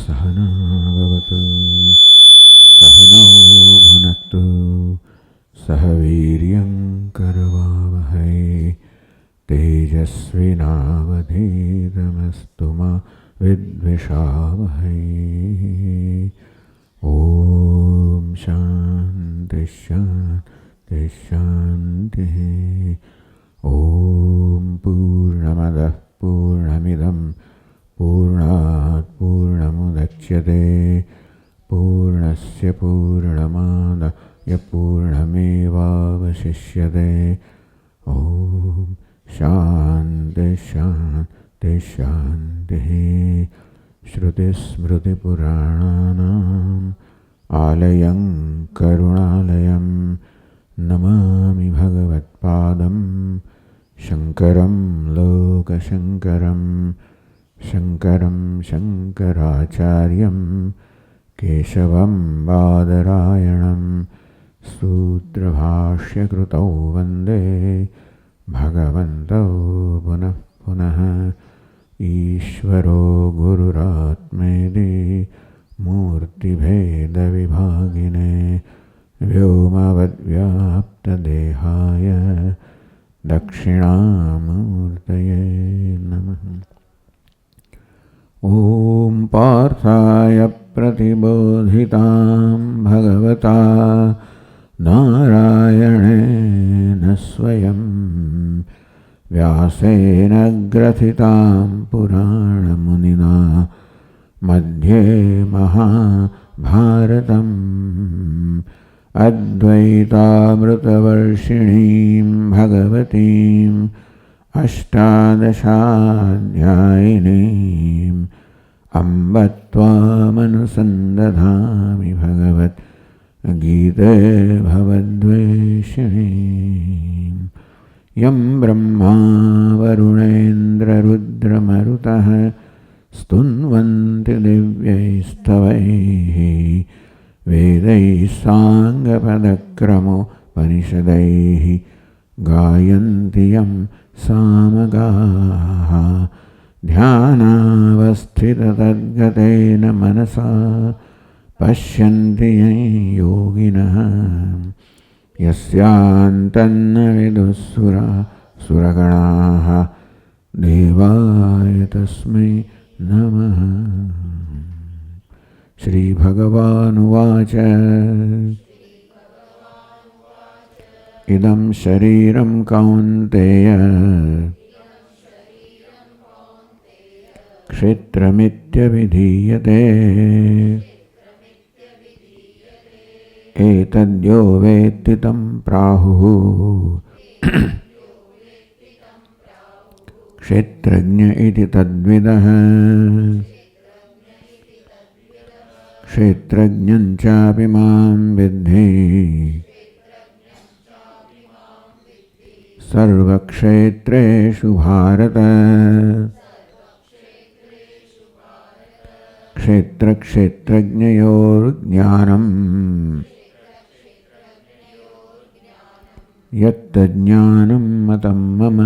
सहनाववतु सहनौ भुनक्तु सह वीर्यं करवावहै तेजस्विनावधीतमस्तु मा विद्विषावहै। ॐ शान्ति शान्ति शान्तिः। ॐ पूर्णमदः पूर्णमिदं पूर्णात् पूर्णमुदच्यते पूर्णस्य पूर्णमादाय पूर्णमेवावशिष्यते। ॐ शान्ति शान्ति शान्तिः। श्रुतिस्मृतिपुराणानाम् आलयं करुणालयं नमामि भगवत्पादं शङ्करं लोकशङ्करं शङ्करं शङ्कराचार्यं केशवं बादरायणं सूत्रभाष्यकृतौ वन्दे भगवन्तौ पुनः पुनः। ईश्वरो गुरुरात्मेति मूर्तिभेदविभागिने व्योमवद्व्याप्तदेहाय दक्षिणामूर्तये नमः। ॐ पार्थाय प्रतिबोधितां भगवता नारायणेन स्वयं व्यासेन ग्रथितां पुराणमुनिना मध्ये महाभारतम् अद्वैतामृतवर्षिणीं भगवतीम् अष्टादशाध्यायिनीम् अम्ब त्वामनुसन्दधामि भगवद्गीते भवद्वेषिणीम्। यं ब्रह्मा वरुणेन्द्ररुद्रमरुतः स्तुन्वन्ति दिव्यैस्तवैः वेदैः साङ्गपदक्रमोपनिषदैः गायन्ति यं सामगाः ध्यानावस्थिततद्गतेन मनसा पश्यन्ति यं योगिनः यस्यान्तन्न विदुःसुरगणाः देवाय तस्मै नमः। श्रीभगवानुवाच इदं शरीरं कौन्तेय क्षेत्रमित्यभिधीयते एतद्यो वेत्ति तं प्राहुः क्षेत्रज्ञ इति तद्विदः। क्षेत्रज्ञं चापि मां विद्धि सर्वक्षेत्रेषु भारत। क्षेत्रक्षेत्रज्ञयोर्ज्ञानम् यत्तज्ज्ञानं मतं मम।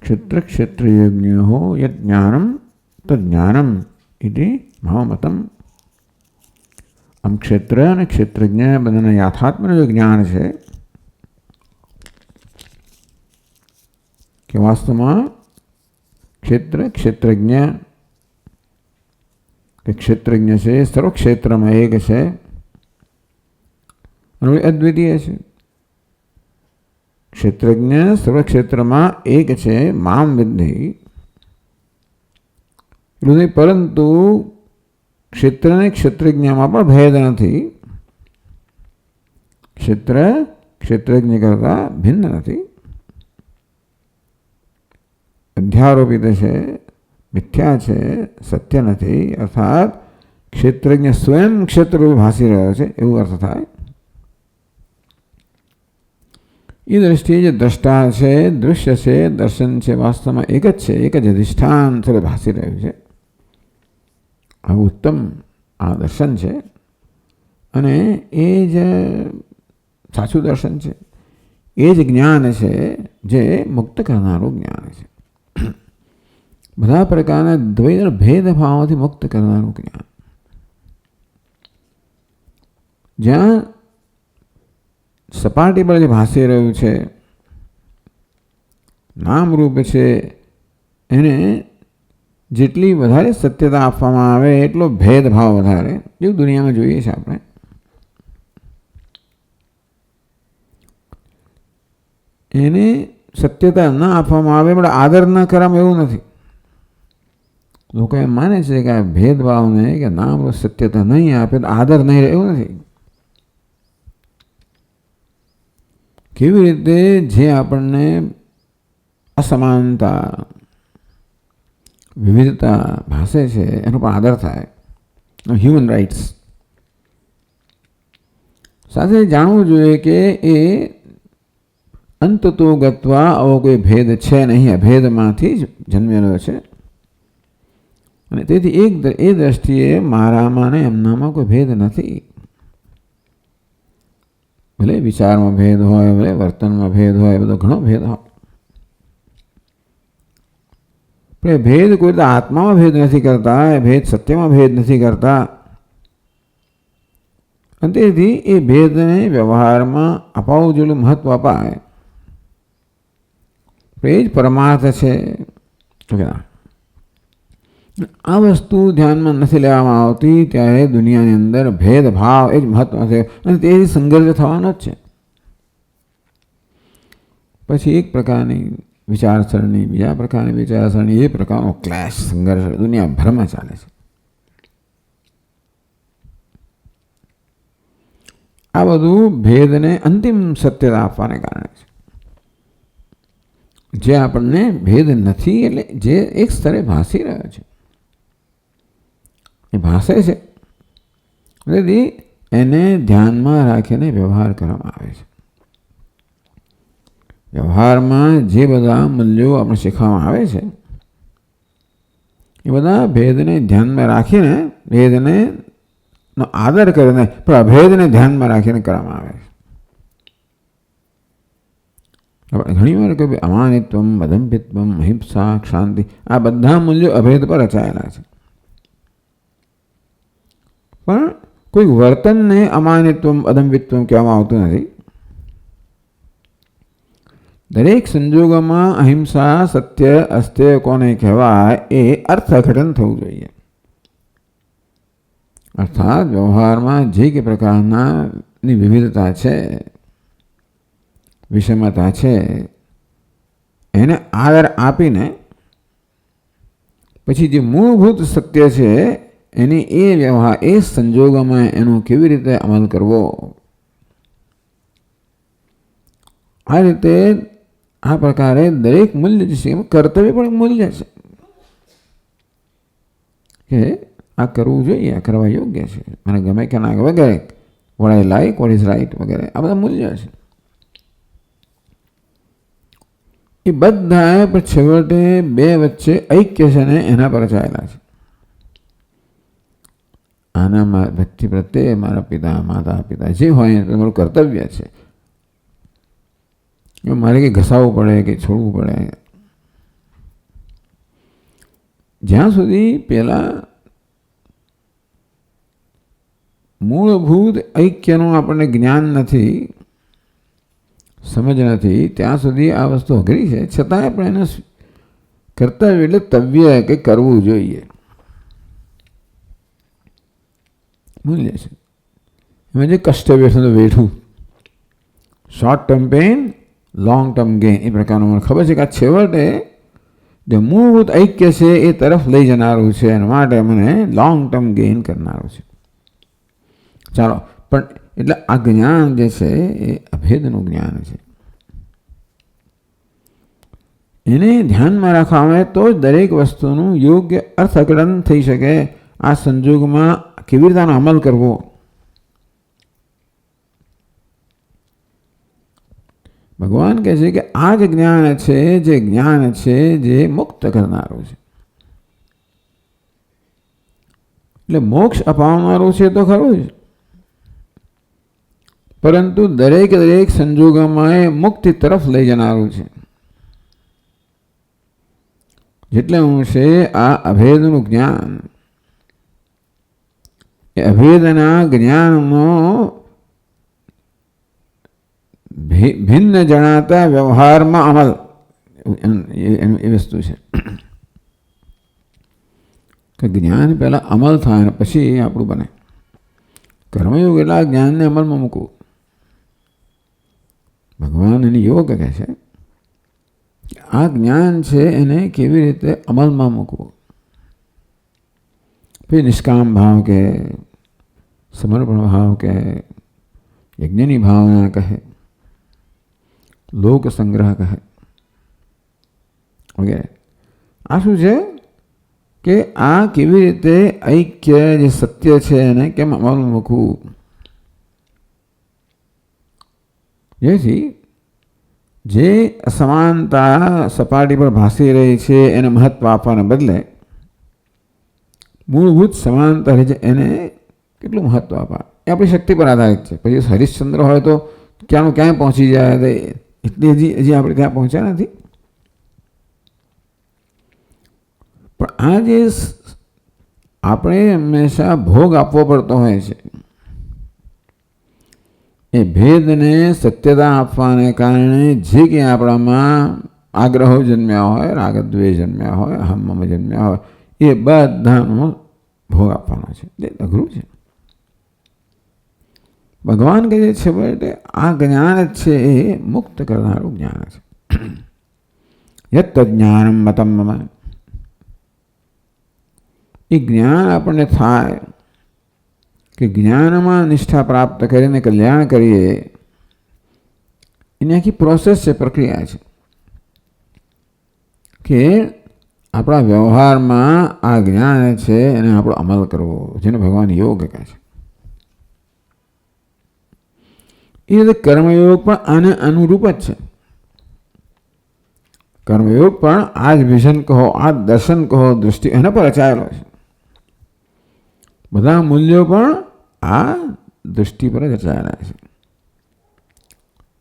क्षेत्रक्षेत्रज्ञयोः यज्ञानं तज्ज्ञानम् इति मम मतम्। આમ ક્ષેત્ર અને ક્ષેત્રજ્ઞ બંનેના યાથાત્મનું જો જ્ઞાન છે કે વાસ્તવમાં ક્ષેત્ર ક્ષેત્રજ્ઞ કે ક્ષેત્રજ્ઞ છે સર્વક્ષેત્રમાં એક છે અને અદ્વિતીય છે. ક્ષેત્રજ્ઞ સર્વક્ષેત્રમાં એક છે મામ વિદ્ધિ એટલું નહીં, પરંતુ ક્ષેત્ર અને ક્ષેત્રજ્ઞમાં પણ ભેદ નથી. ક્ષેત્ર ક્ષેત્રજ્ઞ કરતાં ભિન્ન નથી. અધ્યારોપિત છે, મિથ્યા છે, સત્ય નથી. અર્થાત ક્ષેત્રજ્ઞ સ્વયં ક્ષેત્ર ભાસી રહ્યો છે એવું અર્થ થાય. એ દ્રષ્ટિએ જે દ્રષ્ટા છે, દૃશ્ય છે, દર્શન છે, વાસ્તવમાં એક જ છે, એક જ અધિષ્ઠાન સ્વરૂપે ભાસી રહ્યું છે. આ ઉત્તમ આ દર્શન છે અને એ જ સાચું દર્શન છે. એ જ જ્ઞાન છે જે મુક્ત કરનારું જ્ઞાન છે. બધા પ્રકારના દ્વૈત ભેદભાવથી મુક્ત કરનારું જ્ઞાન. જ્યાં સપાટી પર જે ભાસી રહ્યું છે, નામરૂપ છે, એને જેટલી વધારે સત્યતા આપવામાં આવે એટલો ભેદભાવ વધારે, જેવું દુનિયામાં જોઈએ છે આપણે. એને સત્યતા ન આપવામાં આવે પણ આદર ન કરવામાં એવું નથી. લોકો એમ માને છે કે આ ભેદભાવને કે નામ સત્યતા નહીં આપે તો આદર નહીં રહે, એવું નથી. કેવી રીતે જે આપણને અસમાનતા, વિવિધતા ભાસે છે એનો પણ આદર થાય. હ્યુમન રાઇટ્સ સાથે જાણવું જોઈએ કે એ અંતતો ગત્વા આવો કોઈ ભેદ છે નહીં, અભેદમાંથી જ જન્મેલો છે. અને તેથી એ દ્રષ્ટિએ મારામાં ને એમનામાં કોઈ ભેદ નથી. ભલે વિચારમાં ભેદ હોય, ભલે વર્તનમાં ભેદ હોય, બધો ઘણો ભેદ હોય, પણ એ ભેદ કોઈ તો આત્મામાં ભેદ નથી કરતા, એ ભેદ સત્યમાં ભેદ નથી કરતા. અને તેથી એ ભેદને વ્યવહારમાં અપાવું જેટલું મહત્વ અપાય, એ જ પરમાર્થ છે. આ વસ્તુ ધ્યાનમાં નથી લેવામાં આવતી ત્યારે દુનિયાની અંદર ભેદભાવ એ જ મહત્વ છે અને તે સંઘર્ષ થવાનો જ છે. પછી એક પ્રકારની વિચારસરણી, બીજા પ્રકારની વિચારસરણી, એ પ્રકારનો ક્લેશ, સંઘર્ષ દુનિયાભરમાં ચાલે છે. આ બધું ભેદને અંતિમ સત્યતા આપવાને કારણે છે. જે આપણને ભેદ નથી એટલે જે એક સ્તરે ભાસી રહ્યો છે, એ ભાસે છે, તેથી એને ધ્યાનમાં રાખીને વ્યવહાર કરવામાં આવે છે. વ્યવહારમાં જે બધા મૂલ્યો આપણે શીખવામાં આવે છે એ બધા ભેદને ધ્યાનમાં રાખીને, ભેદને નો આદર કરીને પણ અભેદને ધ્યાનમાં રાખીને કરવામાં આવે છે. ઘણી વાર કહ્યું અમાનિત્વમ, અદંભિત્વમ, અહિંસા, શાંતિ, આ બધા મૂલ્યો અભેદ પર રચાયેલા છે. પણ કોઈ વર્તનને અમાનિત્વમ, અદંભિત્વમ કહેવામાં આવતું નથી. દરેક સંજોગોમાં અહિંસા, સત્ય, અસ્ત્ય કોને કહેવાય એ અર્થઘટન થવું જોઈએ. અર્થાત વ્યવહારમાં જે કે પ્રકારની વિવિધતા છે, વિષમતા છે, એને આદર આપીને પછી જે મૂળભૂત સત્ય છે એની એ વ્યવહાર, એ સંજોગોમાં એનો કેવી રીતે અમલ કરવો, આ રીતે આ પ્રકારે દરેક મૂલ્ય જે છે એમાં કર્તવ્ય પણ મૂલ્ય છે કે આ કરવું જોઈએ, આ કરવા યોગ્ય છે, મને ગમે કે ના વગેરે, what I like, what is right વગેરે, આ બધા મૂલ્ય છે. એ બધા પણ છેવટે બે વચ્ચે ઐક્ય છે ને એના પર રચાયેલા છે. આના વ્યક્તિ પ્રત્યે મારા પિતા, માતા પિતા જે હોય એ મારું કર્તવ્ય છે. મારે કંઈ ઘસાવવું પડે કે છોડવું પડે, જ્યાં સુધી પેલા મૂળભૂત ઐક્યનું આપણને જ્ઞાન નથી, સમજ નથી, ત્યાં સુધી આ વસ્તુ અઘરી છે. છતાંય પણ એનું કર્તવ્ય એટલે તવ્ય કે કરવું જોઈએ, મૂલ્ય છે. એમાં જે કર્તવ્ય છે વેઠવું, short term pain, long term gain, એ પ્રકારનું મને ખબર છે કે આ છેવટે જે મૂળભૂત ઐક્ય છે એ તરફ લઈ જનારું છે, એના માટે મને લોંગ ટર્મ ગેઇન કરનારું છે. ચાલો, પણ એટલે આ જ્ઞાન જે છે એ અભેદનું જ્ઞાન છે. એને ધ્યાનમાં રાખવામાં આવે તો જ દરેક વસ્તુનું યોગ્ય અર્થઘટન થઈ શકે. આ સંજોગમાં કેવી રીતે અમલ કરવો, ભગવાન કહે છે કે આ જ જ્ઞાન છે, જે જ્ઞાન છે જે મુક્ત કરનારું છે. એટલે મોક્ષ અપાવનારું છે તો ખરું જ, પરંતુ દરેક સંજોગોમાં એ મુક્તિ તરફ લઈ જનારું છે. જેટલે અંશે આ અભેદનું જ્ઞાન, એ અભેદના જ્ઞાનનો ભિન્ન જણાતા વ્યવહારમાં અમલ એ વસ્તુ છે કે જ્ઞાન પહેલાં અમલ થાય ને પછી આપણું બને. કર્મયોગ એટલે આ જ્ઞાનને અમલમાં મૂકવું. ભગવાન એને યોગ કહે છે. આ જ્ઞાન છે એને કેવી રીતે અમલમાં મૂકવું. પછી નિષ્કામ ભાવ કહે, સમર્પણ ભાવ કહે, યજ્ઞની ભાવના કહે, લોક સંગ્રહ કહે વગેરે. આ શું છે કે આ કેવી રીતે ઐક્ય જે સત્ય છે એને કેમ અમલમાં મૂકવું, જેથી જે અસમાનતા સપાટી પર ભાસી રહી છે એને મહત્વ આપવાને બદલે મૂળભૂત સમાનતા છે એને કેટલું મહત્વ આપવા, એ આપણી શક્તિ પર આધારિત છે. પછી હરિશ્ચંદ્ર હોય તો ક્યાંનું ક્યાંય પહોંચી જાય, એટલે હજી આપણે ત્યાં પહોંચ્યા નથી. પણ આ જે આપણે હંમેશા ભોગ આપવો પડતો હોય છે, એ ભેદને સત્યતા આપવાને કારણે જે કંઈ આપણામાં આગ્રહો જન્મ્યા હોય, રાગદ્વેષ જન્મ્યા હોય, અહમ જન્મ્યા હોય, એ બધાનો ભોગ આપવાનો છે. એ અઘરું છે. ભગવાન કહે છે એટલે આ જ્ઞાન જ છે એ મુક્ત કરનારું જ્ઞાન છે. યત જ્ઞાનમ મતમ મમ, એ જ્ઞાન આપણને થાય કે જ્ઞાનમાં નિષ્ઠા પ્રાપ્ત કરીને કલ્યાણ કરીએ, એની આખી પ્રોસેસ છે, પ્રક્રિયા છે કે આપણા વ્યવહારમાં આ જ્ઞાન છે એને આપણો અમલ કરવો, જેને ભગવાન યોગ કહે છે. એ રીતે કર્મયોગ પણ આને અનુરૂપ જ છે. કર્મયોગ પણ આ જ વિઝન કહો, આ દર્શન કહો, દૃષ્ટિ એના પર રચાયેલો છે. બધા મૂલ્યો પણ આ દૃષ્ટિ પર જ રચાયેલા છે.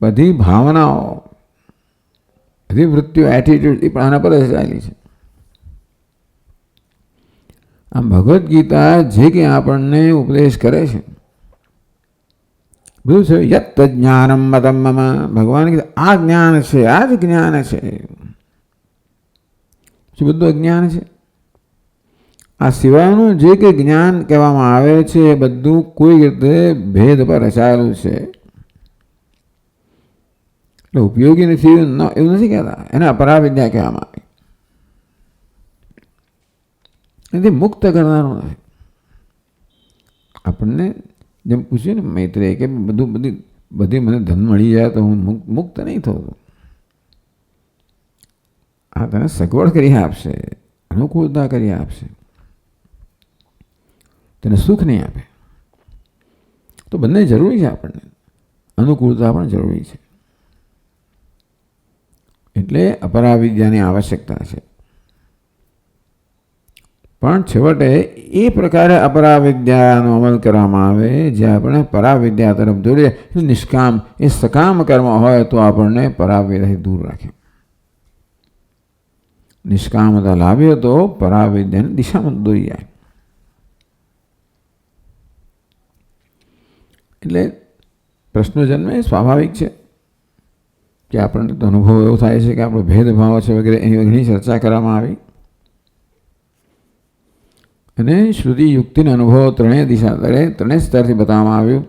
બધી ભાવનાઓ, બધી વૃત્તિઓ, એટીટ્યુડ એ પણ આના પર રચાયેલી છે. આમ ભગવદ્ ગીતા જે કંઈ આપણને ઉપદેશ કરે છે બધું છે યત જ્ઞાનમ મતમ મમ. ભગવાન કીધું આ જ્ઞાન છે, આ જ જ્ઞાન છે. બધું અજ્ઞાન છે. આ સિવાયનું જે કંઈ જ્ઞાન કહેવામાં આવે છે એ બધું કોઈ રીતે ભેદ પર રચાયેલું છે, એટલે ઉપયોગી નથી એવું નથી કહેતા. એને અપરાવિદ્યા કહેવામાં આવે. એથી મુક્ત કરનારું નથી. આપણને જેમ પૂછ્યું ને મૈત્રેય કે બધી મને ધન મળી જાય તો હું મુક્ત નહીં થતો. આ તને સગવડ કરી આપશે, અનુકૂળતા કરી આપશે, તને સુખ નહીં આપે. તો બંને જરૂરી છે. આપણને અનુકૂળતા પણ જરૂરી છે. એટલે અપરાવિદ્યાની આવશ્યકતા છે. પણ છેવટે એ પ્રકારે અપરાવિદ્યાનો અમલ કરવામાં આવે જે આપણે પરાવિદ્યા તરફ દોરીએ. નિષ્કામ એ સકામ કર્મ હોય તો આપણને પરાવિદ્યાથી દૂર રાખે. નિષ્કામતા લાવીએ તો પરાવિદ્યાની દિશામાં દોરી જાય. એટલે પ્રશ્નો જન્મે સ્વાભાવિક છે કે આપણને તો અનુભવ એવો થાય છે કે આપણો ભેદભાવ છે વગેરે એની ઘણી ચર્ચા કરવામાં આવી. અને શ્રુતિ યુક્તિનો અનુભવ ત્રણેય સ્તરથી બતાવવામાં આવ્યું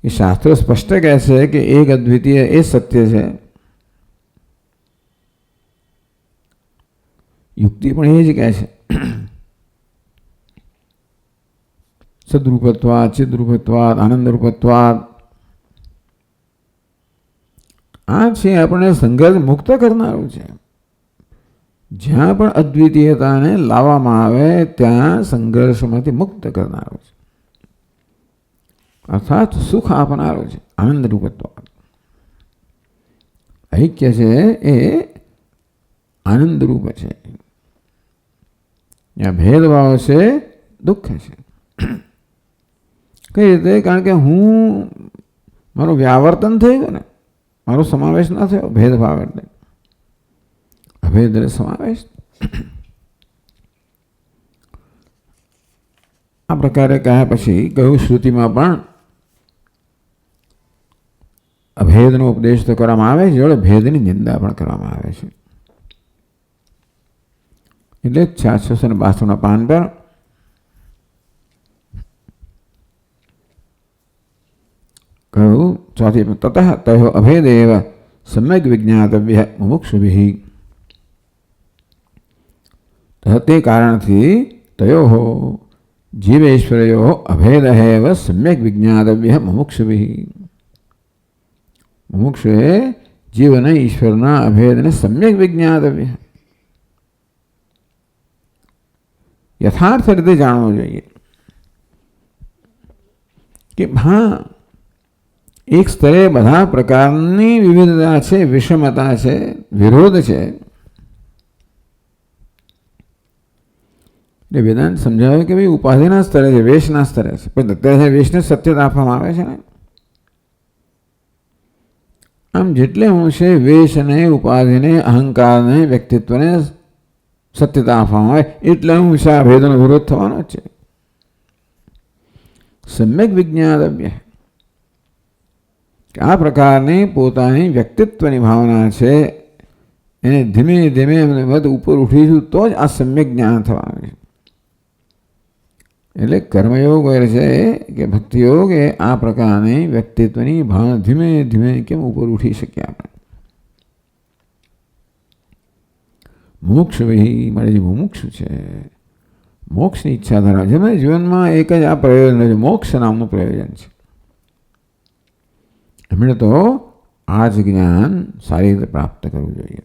કે શાસ્ત્રો સ્પષ્ટ કહે છે કે એક અદ્વિતીય એ સત્ય છે. યુક્તિ પણ એ જ કહે છે. સદરૂપત્વાદ, ચિદરૂપત્વાદ, આનંદરૂપત્વાદ. આ છે આપણને સંઘર્ષ મુક્ત કરનારું છે. જ્યાં પણ અદ્વિતીયતાને લાવવામાં આવે ત્યાં સંઘર્ષમાંથી મુક્ત કરનારો છે, અર્થાત સુખ આપનારો છે. આનંદ રૂપત્વાદ. ઐક્ય છે એ આનંદ રૂપ છે. જ્યાં ભેદભાવ છે દુઃખ છે. કઈ રીતે? કારણ કે હું મારું વ્યાવર્તન થઈ ગયું ને, મારો સમાવેશ ના થયો. ભેદભાવ એટલે અભેદ એટલે સમાવેશ. આ પ્રકારે કહ્યા પછી કહ્યું શ્રુતિમાં પણ અભેદનો ઉપદેશ તો કરવામાં આવે છે, જોડે ભેદની નિંદા પણ કરવામાં આવે છે. એટલે 652 પાન પર કહ્યું ચોથી તતઃ તયો અભેદ એવ સમ્યક વિજ્ઞાતવ્ય મુમુક્ષુભિ. તે કારણથી તયો જીવેશ્વરયો અભેદ એવ સમ્યક વિજ્ઞાતવ્ય મુમુક્ષુભિ. મુમુક્ષુએ જીવ અને ઈશ્વરના અભેદને સમ્યક વિજ્ઞાતવ્ય, યથાર્થ રીતે જાણવું જોઈએ કે હા, એક સ્તરે બધા પ્રકારની વિવિધતા છે, વિષમતા છે, વિરોધ છે. એટલે વેદાંત સમજાવે કે ભાઈ ઉપાધિના સ્તરે છે, વેશના સ્તરે છે, પણ અત્યારે વેશને સત્યતા આપવામાં આવે છે ને. આમ જેટલે હું છે વેશને, ઉપાધિને, અહંકારને, વ્યક્તિત્વને સત્યતા આપવામાં આવે એટલે હું છે આ ભેદનો વિરોધ થવાનો જ છે. સમ્યક વિજ્ઞાતવ્ય, આ પ્રકારની પોતાની વ્યક્તિત્વની ભાવના છે એને ધીમે ધીમે મત ઉપર ઉઠીશું તો જ આ સમ્યક જ્ઞાન થવાનું છે. એટલે કર્મયોગ છે કે ભક્તિયોગ એ આ પ્રકારની વ્યક્તિત્વની ભાવના ધીમે ધીમે કેમ ઉપર ઉઠી શકીએ આપણે. મોક્ષ વહી મળે છે, મુમુક્ષુ છે, મોક્ષની ઈચ્છા ધરાવે છે. મેં જીવનમાં એક જ આ પ્રયોજન છે, મોક્ષ નામનું પ્રયોજન છે. એમણે તો આ જ જ્ઞાન સારી રીતે પ્રાપ્ત કરવું જોઈએ.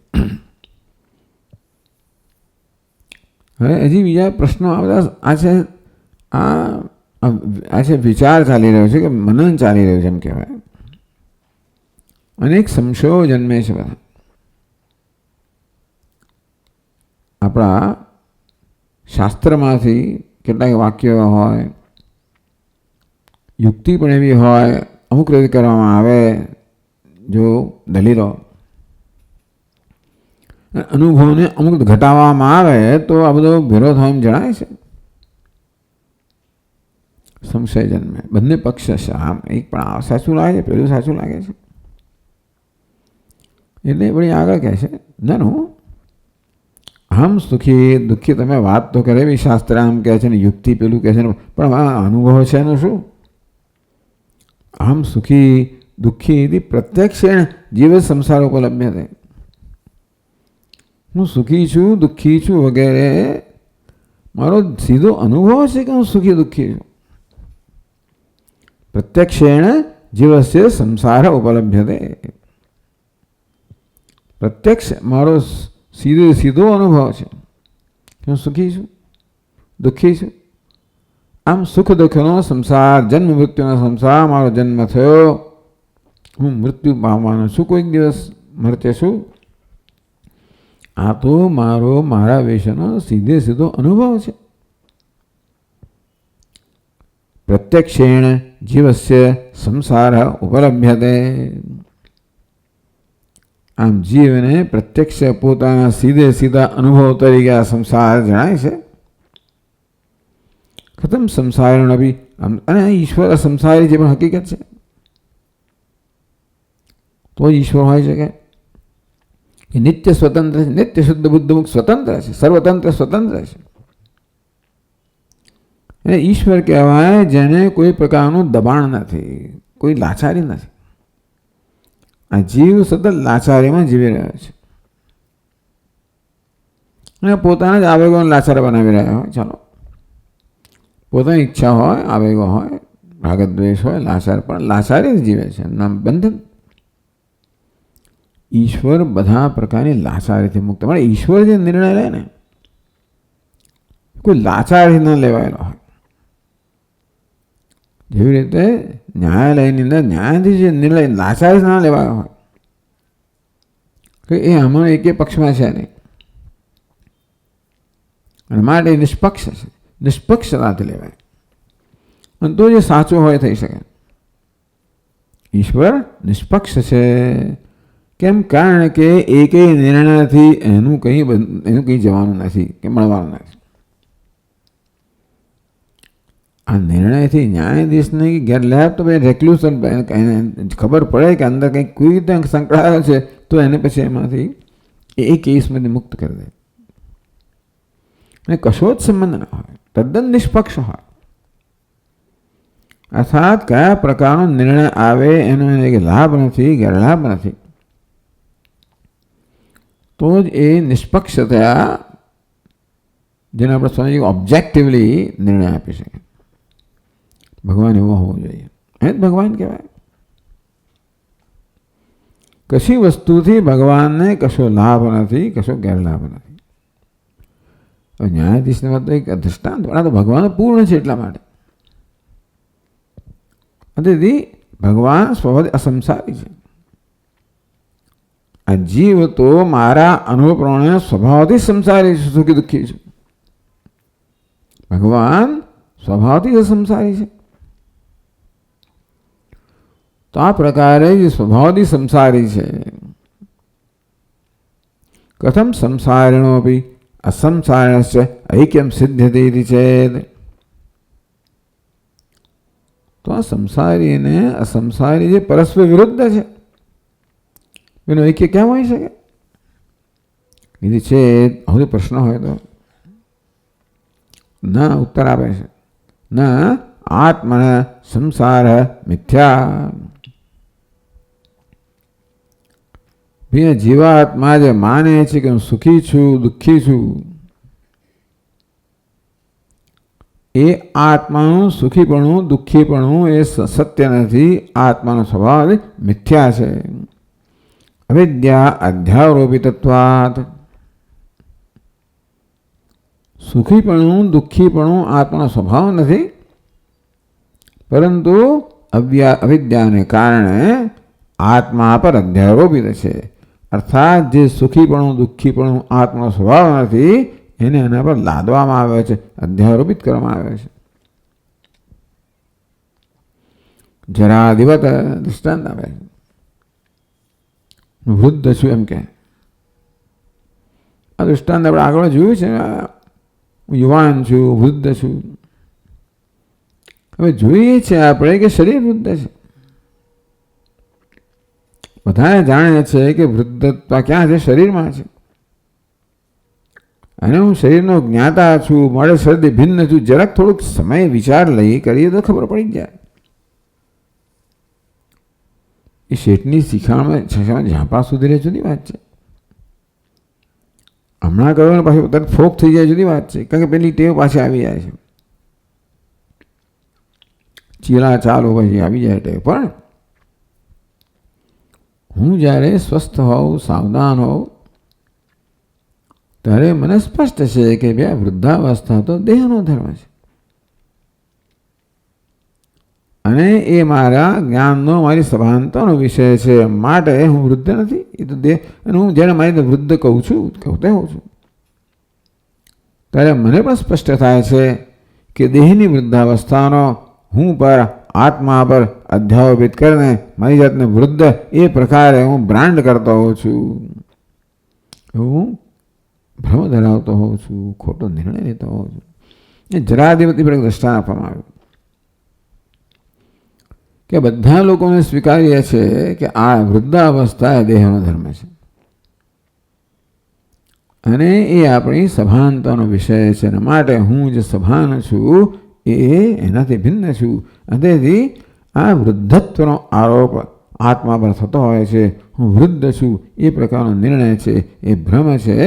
હવે હજી બીજા પ્રશ્નો આ છે, આ છે વિચાર ચાલી રહ્યો છે કે મનન ચાલી રહ્યું છે એમ કહેવાય. અનેક સંશયો જન્મે છે બધા. આપણા શાસ્ત્રમાંથી કેટલાક વાક્યો હોય, યુક્તિ પણ એવી હોય, અમુક રીતે કરવામાં આવે જો દલીલો, અનુભવને અમુક ઘટાડવામાં આવે તો આ બધો વિરોધ હોય એમ જણાય છે. સંશય જન્મે, બંને પક્ષ છે. આમ એક પણ સાચું લાગે છે, પેલું સાચું લાગે છે. એટલે વળી આગળ કહે છે નાનું આમ સુખી દુઃખી, તમે વાત તો કરે બી શાસ્ત્ર આમ કહે છે ને યુક્તિ પેલું કહે છે ને, પણ આ અનુભવ છે એનું શું? આમ સુખી દુઃખી પ્રત્યક્ષ જીવ સંસાર ઉપલબ્ધ થાય. હું સુખી છું, દુઃખી છું વગેરે મારો સીધો અનુભવ છે કે હું સુખી દુઃખી છું. પ્રત્યક્ષેણ જીવસ્ય સંસાર ઉપલબ્ધતે. પ્રત્યક્ષ મારો સીધો અનુભવ છે કે હું સુખી છું, દુઃખી છું. આમ સુખ દુઃખનો સંસાર, જન્મ મૃત્યુનો સંસાર, મારો જન્મ થયો, હું મૃત્યુ પામવાનો છું, કોઈક દિવસ મરતે છું. આ તો મારા વિશેનો સીધો અનુભવ છે. પ્રત્યક્ષેણ જીવસ્ય સંસાર ઉપલબ્ધતે. આમ જીવને પ્રત્યક્ષ પોતાના સીધા અનુભવ તરીકે આ સંસાર જણાય છે. ખતમ સંસાર નબી, અને ઈશ્વર સંસારી જે પણ હકીકત છે તો જ ઈશ્વર હોય શકે. એ નિત્ય સ્વતંત્ર છે, નિત્ય શુદ્ધ બુદ્ધ મુક્ત સ્વતંત્ર છે, સર્વતંત્ર સ્વતંત્ર છે. અને ઈશ્વર કહેવાય જેને કોઈ પ્રકારનું દબાણ નથી, કોઈ લાચારી નથી. આ જીવ સતત લાચારીમાં જીવી રહ્યો છે અને પોતાના જ આવેગોને લાચાર બનાવી રહ્યા હોય. ચાલો, પોતાની ઈચ્છા હોય, આવેગો હોય, રાગદ્વેષ હોય, લાચાર, પણ લાચારી જ જીવે છે. નામ બંધન. ઈશ્વર બધા પ્રકારની લાચારીથી મુક્ત. મળે ઈશ્વર જે નિર્ણય લે ને કોઈ લાચારી ન લેવાયેલો હોય. જેવી રીતે ન્યાયાલયની અંદર ન્યાયાધીશ જે નિર્ણય લાચારી ના લેવાયો હોય કે એ આમાં એક પક્ષમાં છે નહીં, અને માટે નિષ્પક્ષ છે, નિષ્પક્ષતાથી લેવાય. અને તો જે સાચો હોય થઈ શકે. ઈશ્વર નિષ્પક્ષ છે. કેમ? કારણ કે એકેય નિર્ણયથી એનું કંઈ જવાનું નથી કે મળવાનું નથી. આ નિર્ણયથી ન્યાયાધીશને ગેરલાભ તો ભાઈ રેક્લ્યુઝન ખબર પડે કે અંદર કંઈક કોઈ રીતે સંકળાયેલો છે તો એને પછી એમાંથી એ કેસમાંથી મુક્ત કરી દે. અને કશો જ સંબંધ ના હોય, તદ્દન નિષ્પક્ષ હોય. અર્થાત કયા પ્રકારનો નિર્ણય આવે એનો એને લાભ નથી, ગેરલાભ નથી, તો જ એ નિષ્પક્ષતા જેને આપણે સ્વામીજી ઓબ્જેક્ટિવલી નિર્ણય આપી શકીએ. ભગવાન એવો હોવો જોઈએ. એ જ ભગવાન કહેવાય. કશી વસ્તુથી ભગવાનને કશો લાભ નથી, કશો ગેરલાભ નથી. ન્યાયાધીશને વાત તો એક દૃષ્ટાંત વાળા તો ભગવાન પૂર્ણ છે એટલા માટે. તેથી ભગવાન સ્વભાવથી અસંસારી છે. આ જીવ તો મારા અનુભવ પ્રમાણે સ્વભાવથી સંસારી છે, સુખી દુઃખી છે. ભગવાન સ્વભાવથી અસંસારી છે. તો આ પ્રકારે જે સ્વભાવથી સંસારી છે, કથમ સંસારિણોપી અસંસારિણશ્ચ ઐક્યમ સિદ્ધ્યતે ચેદ. તો આ સંસારી અને અસંસારી જે પરસ્પર વિરુદ્ધ છે એનો ઐક્ય ક્યાં હોઈ શકે? એ છે હવે પ્રશ્ન હોય તો ના ઉત્તર આપે છે, ના આત્મન સંસાર મિથ્યા. જીવાત્મા જે માને છે કે હું સુખી છું, દુઃખી છું, એ આત્માનું સુખીપણું દુઃખીપણું એ સત્ય નથી. આત્માનો સ્વભાવ મિથ્યા છે. અવિદ્યા અધ્યારોપિતત્વાત. સુખીપણું દુઃખીપણું આત્માનો સ્વભાવ નથી, પરંતુ અવિદ્યાને કારણે આત્મા પર અધ્યારોપિત છે. અર્થાત જે સુખીપણું દુઃખીપણું આત્માનો સ્વભાવ નથી એને એના પર લાદવામાં આવે છે, અધ્યારોપિત કરવામાં આવે છે. જરાદિવત દૃષ્ટાંત આવે છે. વૃદ્ધ છું એમ કે આ દૃષ્ટાંત આપણે આગળ જોયું છે. હું યુવાન છું, વૃદ્ધ છું. હવે જોઈએ છે આપણે કે શરીર વૃદ્ધ છે. બધાને જાણે છે કે વૃદ્ધત્વ ક્યાં છે? શરીરમાં છે. અને હું શરીરનો જ્ઞાતા છું, મળે શરીરથી ભિન્ન છું. જરાક થોડુંક સમય વિચાર લઈ કરીએ તો ખબર પડી જાય. એ શેઠની શિખામણ ઝાંપા સુધી રહે જુદી વાત છે. હમણાં કહ્યું પાછી તરત ફોક થઈ જાય જુદી વાત છે. કારણ કે પેલી ટેવ પાછી આવી જાય છે. ચીલા ચાલો પછી આવી જાય ટેવ. પણ હું જ્યારે સ્વસ્થ હોઉં, સાવધાન હોઉં, ત્યારે મને સ્પષ્ટ છે કે બે વૃદ્ધાવસ્થા તો દેહનો ધર્મ છે. અને એ મારા જ્ઞાનનો, મારી સભાનતાનો વિષય છે. માટે હું વૃદ્ધ નથી. એ તો દેહ. અને હું જ્યારે મારી વૃદ્ધ કહું છું, કહેતે હોઉં છું, ત્યારે મને પણ સ્પષ્ટ થાય છે કે દેહની વૃદ્ધાવસ્થાનો હું પર આત્મા પર અધ્યારોપિત કરીને મારી જાતને વૃદ્ધ એ પ્રકારે હું બ્રાન્ડ કરતો હોઉં છું. હું ભ્રમ ધરાવતો હોઉં છું, ખોટો નિર્ણય લેતો હોઉં છું. એ જરાદિવતી પર દ્રષ્ટાંત આપવામાં આવ્યું કે બધા લોકોને સ્વીકાર્ય છે કે આ વૃદ્ધાવસ્થા એ દેહનો ધર્મ છે. અને એ આપણી સભાનતાનો વિષય છે. અને માટે હું જે સભાન છું એ એનાથી ભિન્ન છું. તેથી આ વૃદ્ધત્વનો આરોપ આત્મા પર થતો હોય છે. હું વૃદ્ધ છું એ પ્રકારનો નિર્ણય છે, એ ભ્રમ છે,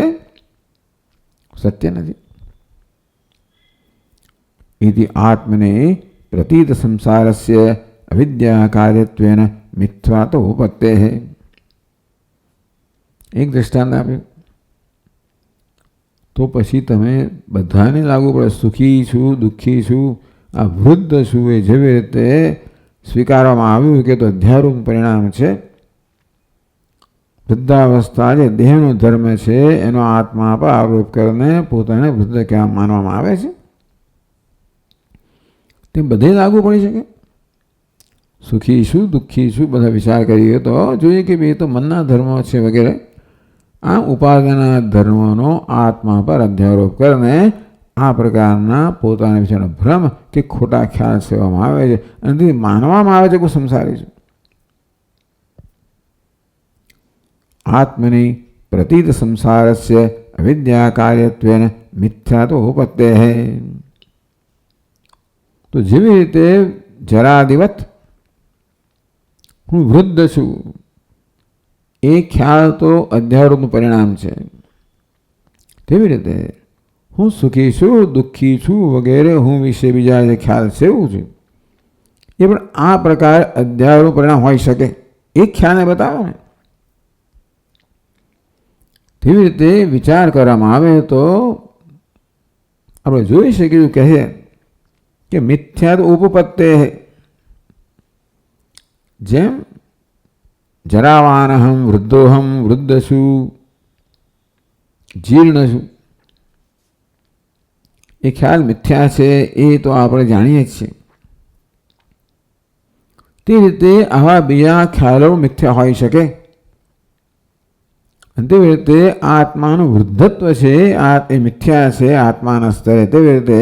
સત્ય નથી. इति आत्मने प्रतीत संसारस्य अविद्या कार्यत्वेन मिथ्या तो उपत्ते है. एक दृष्टांत आप्યું તો પછી તમે બધાને લાગુ પડે સુખી છું, દુઃખી છું, આ વૃદ્ધ છું એ જેવી રીતે સ્વીકારવામાં આવ્યું કે તો અધ્યારૂપ પરિણામ છે. વૃદ્ધાવસ્થા જે દેહનો ધર્મ છે એનો આત્મા પર આરોપ કરીને પોતાને વૃદ્ધ કહેવા માનવામાં આવે છે. તે બધે લાગુ પડી શકે? સુખી છું, દુઃખી છું, બધા વિચાર કરીએ તો જોઈએ કે એ તો મનના ધર્મો છે વગેરે. આમ ઉપાદાના ધર્મોનો આત્મા પર અધ્યારોપ કરીને આ પ્રકારના પોતાના વિશેનો ભ્રમ કે ખોટા ખ્યાલ સેવામાં આવે છે અને માનવામાં આવે છે કે સંસારી છે. આત્મની પ્રતીત સંસારસ્ય અવિદ્યા કાર્યત્વેન મિથ્યા તો ઉપત્તે હૈ. તો જેવી રીતે જરાદિવત હું વૃદ્ધ છું એ ખ્યાલ તો અધ્યારોપનું પરિણામ છે, તેવી રીતે હું સુખી છું, દુઃખી છું વગેરે હું વિશે બીજા જે ખ્યાલ છે એવું છે એ પણ આ પ્રકાર અધ્યારોપનું પરિણામ હોઈ શકે. એક ખ્યાલને બતાવે ને તેવી રીતે વિચાર કરવામાં આવે તો આપણે જોઈ શકીએ કહીએ કે મિથ્યા તો ઉપપત્તે. જેમ જરાવાનહમ વૃદ્ધોહમ, વૃદ્ધ છું, જીર્ણ છું, એ ખ્યાલ મિથ્યા છે એ તો આપણે જાણીએ જ છીએ. તે રીતે આવા બીજા ખ્યાલો મિથ્યા હોઈ શકે. અને તેવી રીતે આત્માનું વૃદ્ધત્વ છે એ મિથ્યા છે આત્માના સ્તરે. તેવી રીતે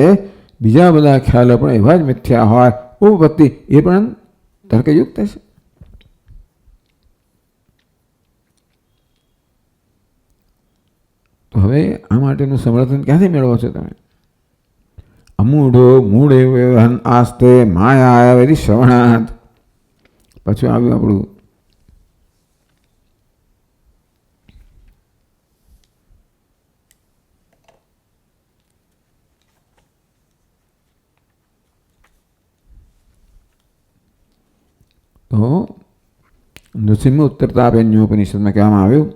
બીજા બધા ખ્યાલો પણ એવા જ મિથ્યા હોય. ઉપપત્તિ એ પણ તર્કયુક્ત છે. તો હવે આ માટેનું સમર્થન ક્યાંથી મેળવો છો તમે? અમૂઢો મૂળ એવું આસ્તે માયા વેરી શ્રવણાત. પાછું આવ્યું આપણું તો નૃસિંહ ઉત્તરતાપન્યોપનિષદમાં કહેવામાં આવ્યું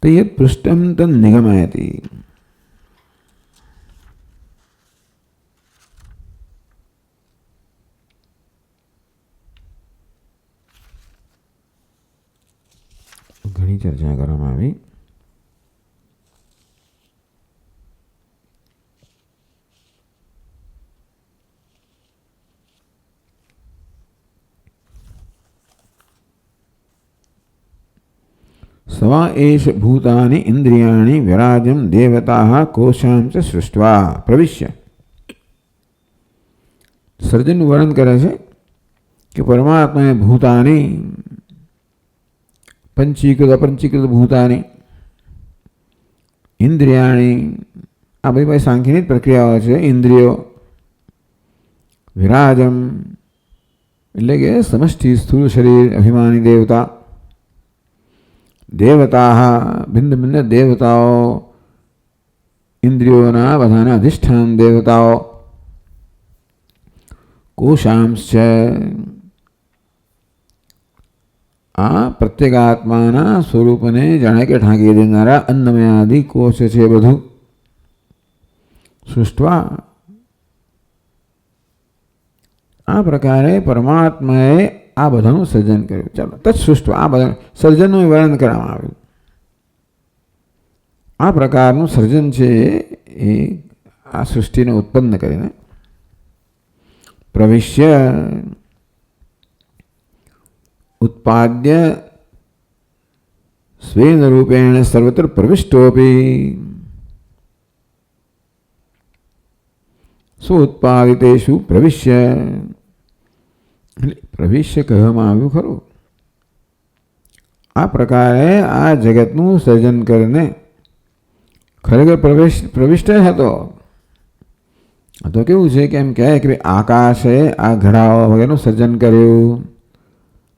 તો એ પૃષ્ઠમ તન નિગમયતિ. ઘણી ચર્ચા કરવામાં આવી. સવા એષ ભૂતાની ઇન્દ્રિયાણી વિરાજમ દેવતા કોશાં ચ સૃષ્ટ્વા પ્રવિશ્ય. સર્જનનું વર્ણન કરે છે કે પરમાત્માએ ભૂતાની પંચીકૃત અપંચીકૃત ભૂતાની ઇન્દ્રિયાણી આ બધી ભાઈ સાંખ્યની જ પ્રક્રિયાઓ છે. ઇન્દ્રિયો વિરાજમ એટલે કે સમષ્ટિ સ્થૂળ શરીર અભિમાની દેવતા, દેવતા ભિન્ન ભિન્ન દેવતાઓ, ઇન્દ્રિયોના બધાના અધિષ્ઠાન દેવતાઓ, કોશાંશ છે આ પ્રત્યેગાત્માના સ્વરૂપને જાણે કે ઢાંકી દેનારા અન્નમય આદિ કોશ છે. બધું સૃષ્ટવા આ પ્રકારે પરમાત્માએ આ બધાનું સર્જન કર્યું. ચાલો તત્સૃષ્ટવા આ બધા સર્જનનું વર્ણન કરવામાં આવ્યું. આ પ્રકારનું સર્જન છે એ આ સૃષ્ટિને ઉત્પન્ન કરીને પ્રવિશ્ય ઉત્પાદ્ય સ્વેન રૂપેણ સર્વત્ર પ્રવિષ્ટોપી સુઉત્પાદિતેષુ પ્રવિશ્ય. પ્રવિશ્ય કહેવામાં આવ્યું ખરું. આ પ્રકારે આ જગતનું સર્જન કરીને ખરેખર પ્રવિષ્ટ હતો. તો કેવું છે કે એમ કહે કે આકાશે આ ઘડાઓ વગેરેનું સર્જન કર્યું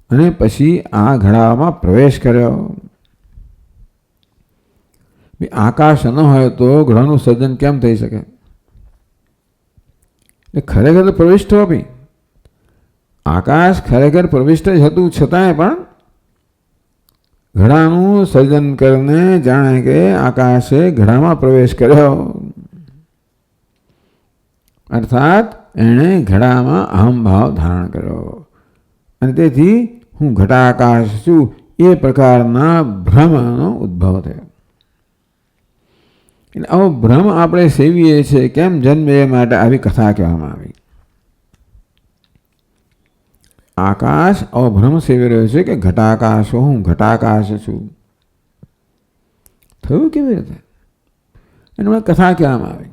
અને પછી આ ઘડામાં પ્રવેશ કર્યો. આકાશ ન હોય તો ગ્રહનું સર્જન કેમ થઈ શકે? ખરેખર તો પ્રવિષ્ટ બી આકાશ ખરેખર પ્રવિષ્ટ જ હતું, છતાંય પણ ઘડાનું સર્જન કરીને જાણે કે આકાશે ઘડામાં પ્રવેશ કર્યો. અર્થાત એણે ઘડામાં અહમભાવ ધારણ કર્યો અને તેથી હું ઘટાકાશ છું એ પ્રકારના ભ્રમનો ઉદ્ભવ થયો. એટલે આવો ભ્રમ આપણે સેવીએ છીએ. કેમ જન્મે એ માટે આવી કથા કહેવામાં આવી. આકાશ આવો ભ્રમ સેવી રહ્યો છે કે ઘટાકાશ હું ઘટાકાશ છું. થયું કેવી રીતે? એની કથા કહેવામાં આવી.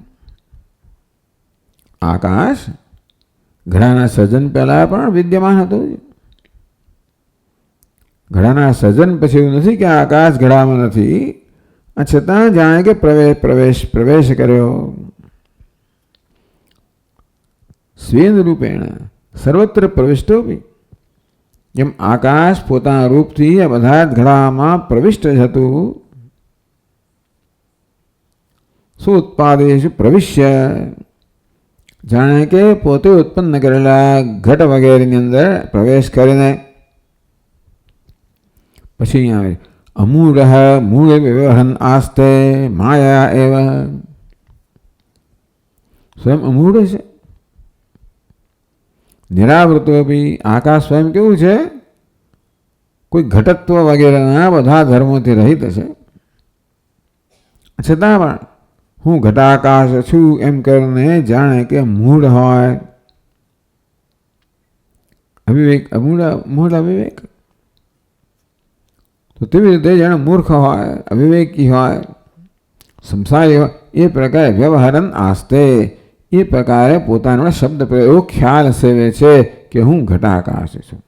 આકાશ ઘડાના સર્જન પહેલા પણ વિદ્યમાન હતું. ઘડાના સર્જન પછી એવું નથી કે આકાશ ઘડામાં નથી, છતાં જાણે કે પ્રવેશ કર્યો. સ્વેન રૂપેણ સર્વત્ર પ્રવિષ્ટો બી. જેમ આકાશ પોતાના રૂપથી આ બધા જ ઘડામાં પ્રવિષ્ટ જ હતું. સુઉત્પાદેશ પ્રવિશ્ય, જાણે કે પોતે ઉત્પન્ન કરેલા ઘટ વગેરેની અંદર પ્રવેશ કરીને પછી અહીંયા આવે અમૂઢ મૂળ વ્યવહરન આસ્તે માયા એવ. સ્વયં અમૂઢ છે, નિરાવૃતો બી. આકાશ સ્વયં કેવું છે? કોઈ ઘટત્વ વગેરેના બધા ધર્મોથી રહિત છે, છતાં પણ હું ઘટાકાશ છું એમ કરીને જાણે કે મૂઢ હોય. અવિવેક મૂઢ અવિવેક. તો તેવી રીતે જાણે મૂર્ખ હોય, અવિવેકી હોય, સંસારી હોય, એ પ્રકારે વ્યવહારન આસ્તે એ પ્રકારે પોતાનો શબ્દ એવો ખ્યાલ સેવે છે કે હું ઘટાકાશ છું.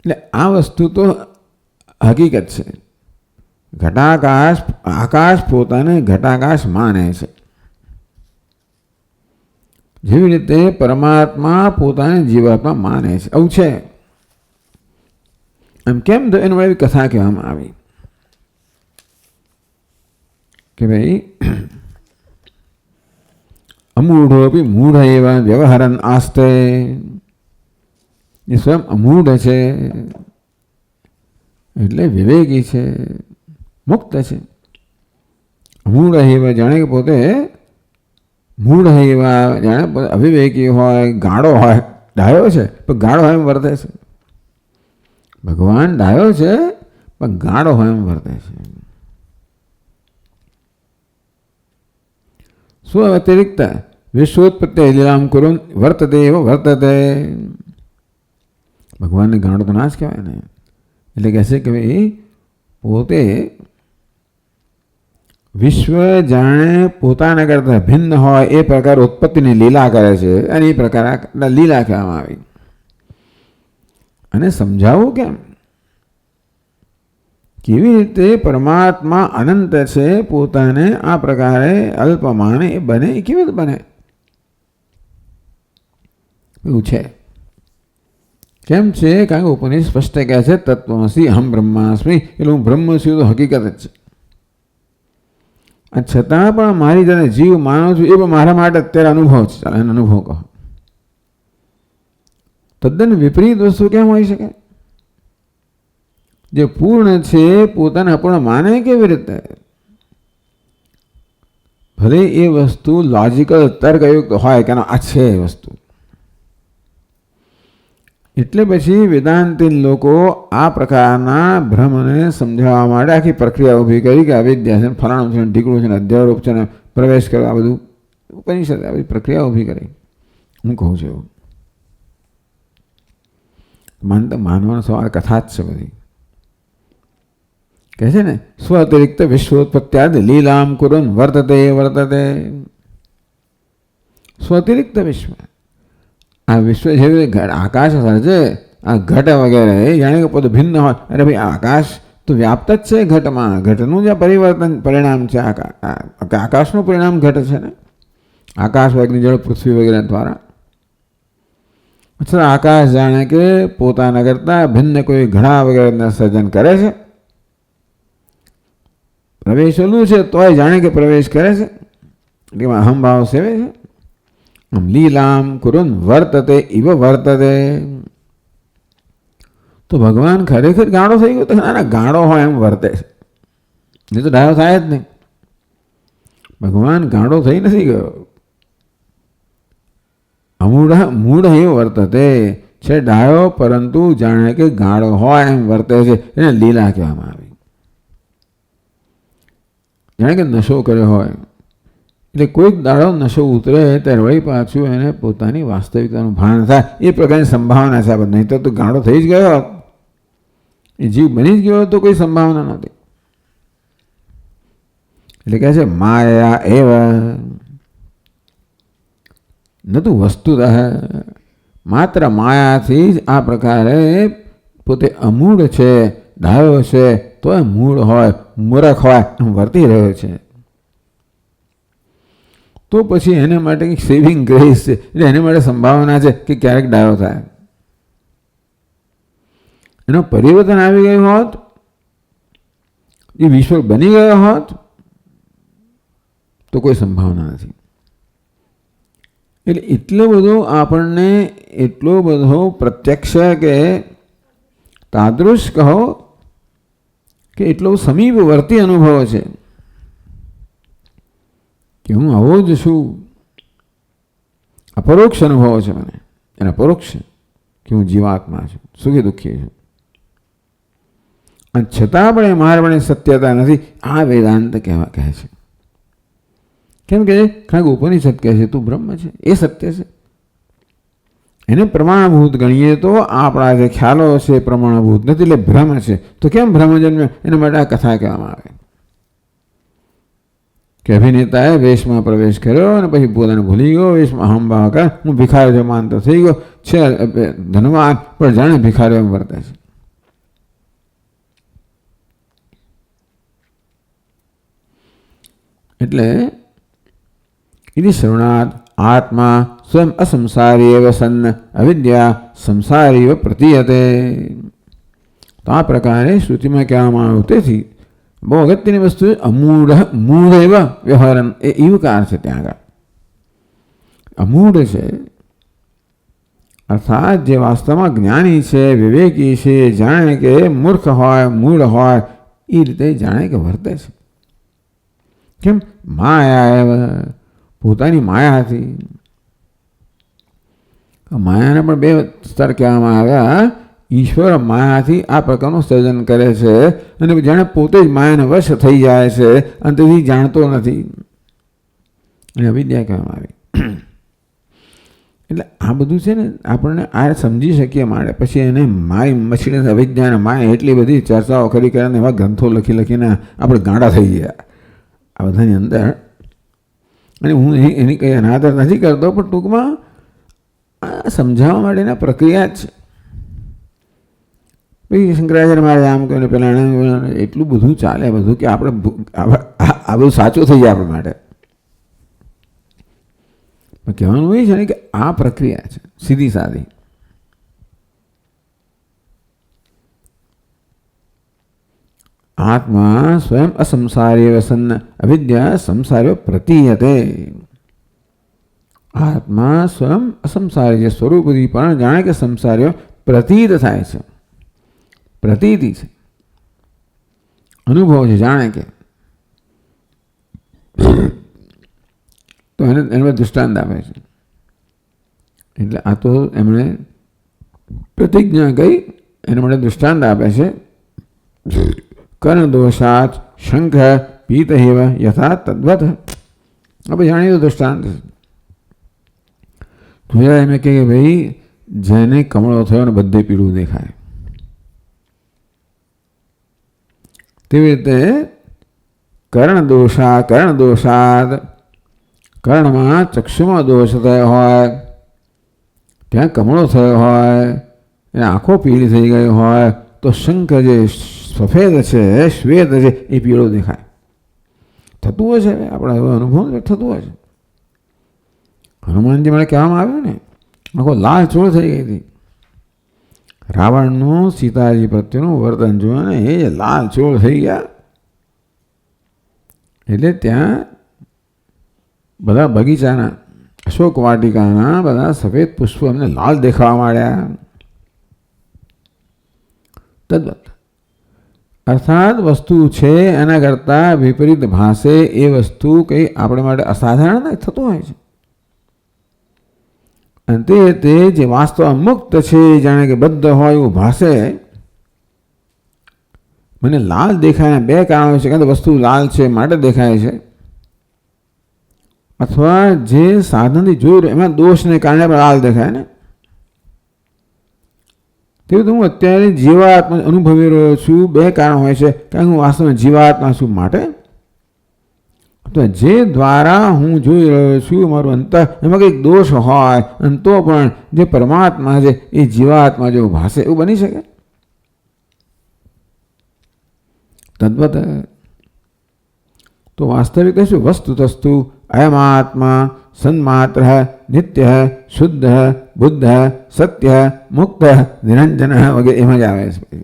એટલે આ વસ્તુ તો હકીકત છે. ઘટાકાશ આકાશ પોતાને ઘટાકાશ માને છે. જેવી રીતે પરમાત્મા પોતાને જીવાત્મા માને છે. આવું છે. એમ કેમ તો એની એવી કથા કહેવામાં આવી કે ભાઈ અમૂઢો બી મૂઢ એવા વ્યવહારન આસ્તે. એ સ્વયં અમૂઢ છે એટલે વિવેકી છે, મુક્ત છે. અમૂઢ એવા જાણે કે પોતે મૂઢ એવા જાણે પોતે અવિવેકી હોય, ગાળો હોય. ડાયો છે પણ ગાળો હોય એમ વર્તે છે. ભગવાન ડાયો છે પણ ગાળો હોય એમ વર્તે છે. સ્વ અતિરિક્ત વિશ્વોત્પત્તિ લીલામ કુરુન વર્તતે એવો વર્તતે. ભગવાનને ગાળો તો ના જ કહેવાય ને. એટલે કહેશે કે ભાઈ પોતે વિશ્વ જાણે પોતાના કરતા ભિન્ન હોય એ પ્રકાર ઉત્પત્તિની લીલા કરે છે અને એ પ્રકાર લીલા કહેવામાં આવી. અને સમજાવવું કેમ? કેવી રીતે પરમાત્મા અનંત છે, પોતાને આ પ્રકારે અલ્પ માને એ બને? એ કેવી રીતે બને? એવું છે. કેમ છે? કારણ કે ઉપનિષદ સ્પષ્ટ કહે છે તત્વમસી અહમ બ્રહ્માસ્મિ. એટલે હું બ્રહ્મ છું તો હકીકત જ છે. છતાં પણ મારી જેને જીવ માનું છું એ પણ મારા માટે અત્યારે અનુભવ છે. ચાલો એનો અનુભવ કહો. તદ્દન વિપરીત વસ્તુ કેમ હોઈ શકે? જે પૂર્ણ છે પોતાને અપૂર્ણ માને કેવી રીતે? ભલે એ વસ્તુ લોજિકલ તર્કયુક્ત હોય કે આ છે એ વસ્તુ. એટલે પછી વેદાંતી લોકો આ પ્રકારના ભ્રમને સમજાવવા માટે આખી પ્રક્રિયા ઊભી કરી કે અવિદ્યા છે, ફલાણું છે, ઢીકડું છે, અધ્યારોપ છે, ને પ્રવેશ કરો. આ બધું ઉપનિષદ આ બધી પ્રક્રિયા ઊભી કરી. હું કહું છું એવું માનવાનો સવાલ કથા જ છે બધી. કહે છે ને સ્વ અતિરિક્ત વિશ્વોત્પત્ત્યાદ લીલામ કુરુન વર્તતે વર્તતે. સ્વ અતિરિક્ત વિશ્વ. આ વિશ્વ જેવી આકાશ સર્જે, આ ઘટ વગેરે જાણે કે પોતે ભિન્ન હોય. અરે ભાઈ આકાશ તો વ્યાપ્ત જ છે ઘટમાં. ઘટનું જે પરિવર્તન પરિણામ છે આકાશનું પરિણામ ઘટ છે ને. આકાશ અગ્નિ જળ પૃથ્વી વગેરે દ્વારા. અચ્છા, આકાશ જાણે કે પોતાના કરતા ભિન્ન કોઈ ઘડા વગેરેના સર્જન કરે છે. પ્રવેશેલું છે તોય જાણે કે પ્રવેશ કરે છે. એટલે અહમભાવ સેવે છે. આમ લીલામ કુરુન વર્તતે ઇવ વર્તતે. તો ભગવાન ખરેખર ગાળો થઈ ગયો? તો ના, ગાળો હોય એમ વર્તે છે. એ તો ડાયો થાય જ નહીં. ભગવાન ગાંડો થઈ નથી ગયો. મૂઢ એવો વર્તતે છે ડાયો, પરંતુ જાણે કે ગાળો હોય એમ વર્તે છે. એને લીલા કહેવામાં આવી. જાણે કે નશો કર્યો હોય. એટલે કોઈક દાડો નશો ઉતરે ત્યારે વળી પાછું એને પોતાની વાસ્તવિકતાનું ભાન થાય એ પ્રકારની સંભાવના છે. નહીં તો ગાળો થઈ જ ગયો, એ જીવ બની જ ગયો તો કોઈ સંભાવના નથી. એટલે કહે છે માયા એવ નતું વસ્તુતઃ, માત્ર માયાથી જ આ પ્રકારે પોતે અમૂળ છે, ડાયો છે, તો એ મૂળ હોય, મૂરખ હોય એમ વર્તી રહ્યો છે. તો પછી એને માટે કંઈક સેવિંગ ગ્રેસ છે. એટલે એને માટે સંભાવના છે કે ક્યારેક ડાયો થાય. એનો પરિવર્તન આવી ગયું હોત, એ વિશ્વ બની ગયો હોત તો કોઈ સંભાવના નથી. એટલે એટલો બધો આપણને એટલો બધો પ્રત્યક્ષ કે તાદૃશ કહો કે એટલો સમીપવર્તી અનુભવ છે કે હું આવો જ છું. અપરોક્ષ અનુભવ છે મને, એના પરોક્ષ કે હું જીવાત્મા છું, સુખી દુઃખી છું. અને છતાં પણ એ મારા પણ સત્યતા નથી. આ વેદાંત કહે છે. કેમ કે કારણ કે ઉપનિષદ કહે છે તું બ્રહ્મ છે, એ સત્ય છે. એને પ્રમાણભૂત ગણીએ તો આપણા જે ખ્યાલો છે પ્રમાણભૂત નથી, એટલે ભ્રમ છે. તો કેમ ભ્રમ જન્મે? એના માટે આ કથા કહેવામાં આવે કે અભિનેતાએ વેશમાં પ્રવેશ કર્યો અને પછી પોતાને ભૂલી ગયો. વેશમાં અહંભાવ કરે, હું ભિખારી જો માનતો થઈ ગયો છે, ધનવાન પણ જાણે ભિખારીઓ એમ વર્તે છે. એટલે ઇતિ શ્રવણાત આત્મા સ્વયં અસંસારી એવ સન્ન અવિદ્યા સંસારી એવ પ્રતીયતે. તો આ પ્રકારે શ્રુતિમાં કહેવામાં આવ્યું. તેથી બહુ અગત્યની વસ્તુ મૂઢ એવ વ્યવહારન, એ ઈવકાર છે. ત્યાં આગળ અમૂઢ છે અર્થાત જે વાસ્તવમાં જ્ઞાની છે, વિવેકી છે, જાણે કે મૂર્ખ હોય, મૂળ હોય એ રીતે જાણે કે વર્તે છે. કેમ? માયા એવ, પોતાની માયાથી. માયાને પણ બે સ્તર કહેવામાં આવ્યા. ઈશ્વર માયાથી આ પ્રકારનું સર્જન કરે છે અને જાણે પોતે જ માયાને વશ થઈ જાય છે અને તેથી જાણતો નથી, અને અવિદ્યા કહેવામાં આવી. એટલે આ બધું છે ને આપણને આ સમજી શકીએ માટે પછી એને માય મછીને અવિદ્યાને માય એટલી બધી ચર્ચાઓ કરી કરીને એવા ગ્રંથો લખીને આપણે ગાંડા થઈ ગયા આ બધાની અંદર. અને હું એની કંઈ અનાદર નથી કરતો, પણ ટૂંકમાં આ સમજાવવા માટેના પ્રક્રિયા જ છે. ભાઈ શંકરાચાર્ય મારે આમ કહ્યું, પેલા એટલું બધું ચાલે બધું કે આપણે આ બધું સાચું થઈ જાય આપણા માટે. કહેવાનું એ છે ને કે આ પ્રક્રિયા છે સીધી સાદી. આત્મા સ્વયં અસંસારી વસન અવિદ્યા સંસાર્યો પ્રતીયતે. આત્મા સ્વયં અસંસારી છે, સ્વરૂપથી પણ જાણે કે સંસાર્યો પ્રતીત થાય છે. પ્રતીતિ છે, અનુભવ છે, જાણે કે. તો એને દૃષ્ટાંત આપે છે. એટલે આ તો એમણે પ્રતિજ્ઞા કહી, એના માટે દૃષ્ટાંત આપે છે. કર્ણદોષાત શંખ પીત હેવ યથા તદ્વત. આપણે જાણીએ તો દૃષ્ટાંત. એમ કે ભાઈ જેને કમળો થયો ને બધે પીળું દેખાય, તેવી રીતે કર્ણદોષાત કર્ણમાં ચક્ષુમાં દોષ થયો હોય, ત્યાં કમળો થયો હોય, એને આંખો પીળી થઈ ગઈ હોય તો શંખ જે સફેદ છે, શ્વેત છે, એ પીળો દેખાય. થતું હોય છે, આપણા એવો અનુભવ થતું હોય છે. હનુમાનજી મને કહેવામાં આવ્યું ને, આખો લાલ ચોળ થઈ ગઈ હતી. રાવણનું સીતાજી પ્રત્યેનું વર્તન જોયું ને, એ લાલ ચોળ થઈ ગયા. એટલે ત્યાં બધા બગીચાના, અશોક વાટિકાના બધા સફેદ પુષ્પો એમને લાલ દેખાવા માંડ્યા. તદ્વત અર્થાત વસ્તુ છે એના કરતાં વિપરીત ભાષે એ વસ્તુ કંઈ આપણે માટે અસાધારણ થતું હોય છે. અને તે જે વાસ્તવ મુક્ત છે, જાણે કે બદ્ધ હોય એવું ભાષે. મને લાલ દેખાય, બે કારણો છે. કાં તો વસ્તુ લાલ છે માટે દેખાય છે, અથવા જે સાધનથી જોઈ રહ્યો એમાં દોષને કારણે પણ લાલ દેખાય ને. તેવું તો હું અત્યારે જીવાત્મા અનુભવી રહ્યો છું. બે કારણ હોય છે. કારણ કે હું વાસ્તવમાં જીવાત્મા છું માટે, તો જે દ્વારા હું જોઈ રહ્યો છું મારું અંતર, એમાં કંઈક દોષ હોય અને તો પણ જે પરમાત્મા છે એ જીવાત્મા જેવું ભાષે, એવું બની શકે? તદ્વત તો વાસ્તવિક શું? વસ્તુતસ્તુ અયમાત્મા સન્માત્ર નિત્ય શુદ્ધ બુદ્ધ સત્ય મુક્ત નિરંજન વગેરે એમાં જ આવે છે.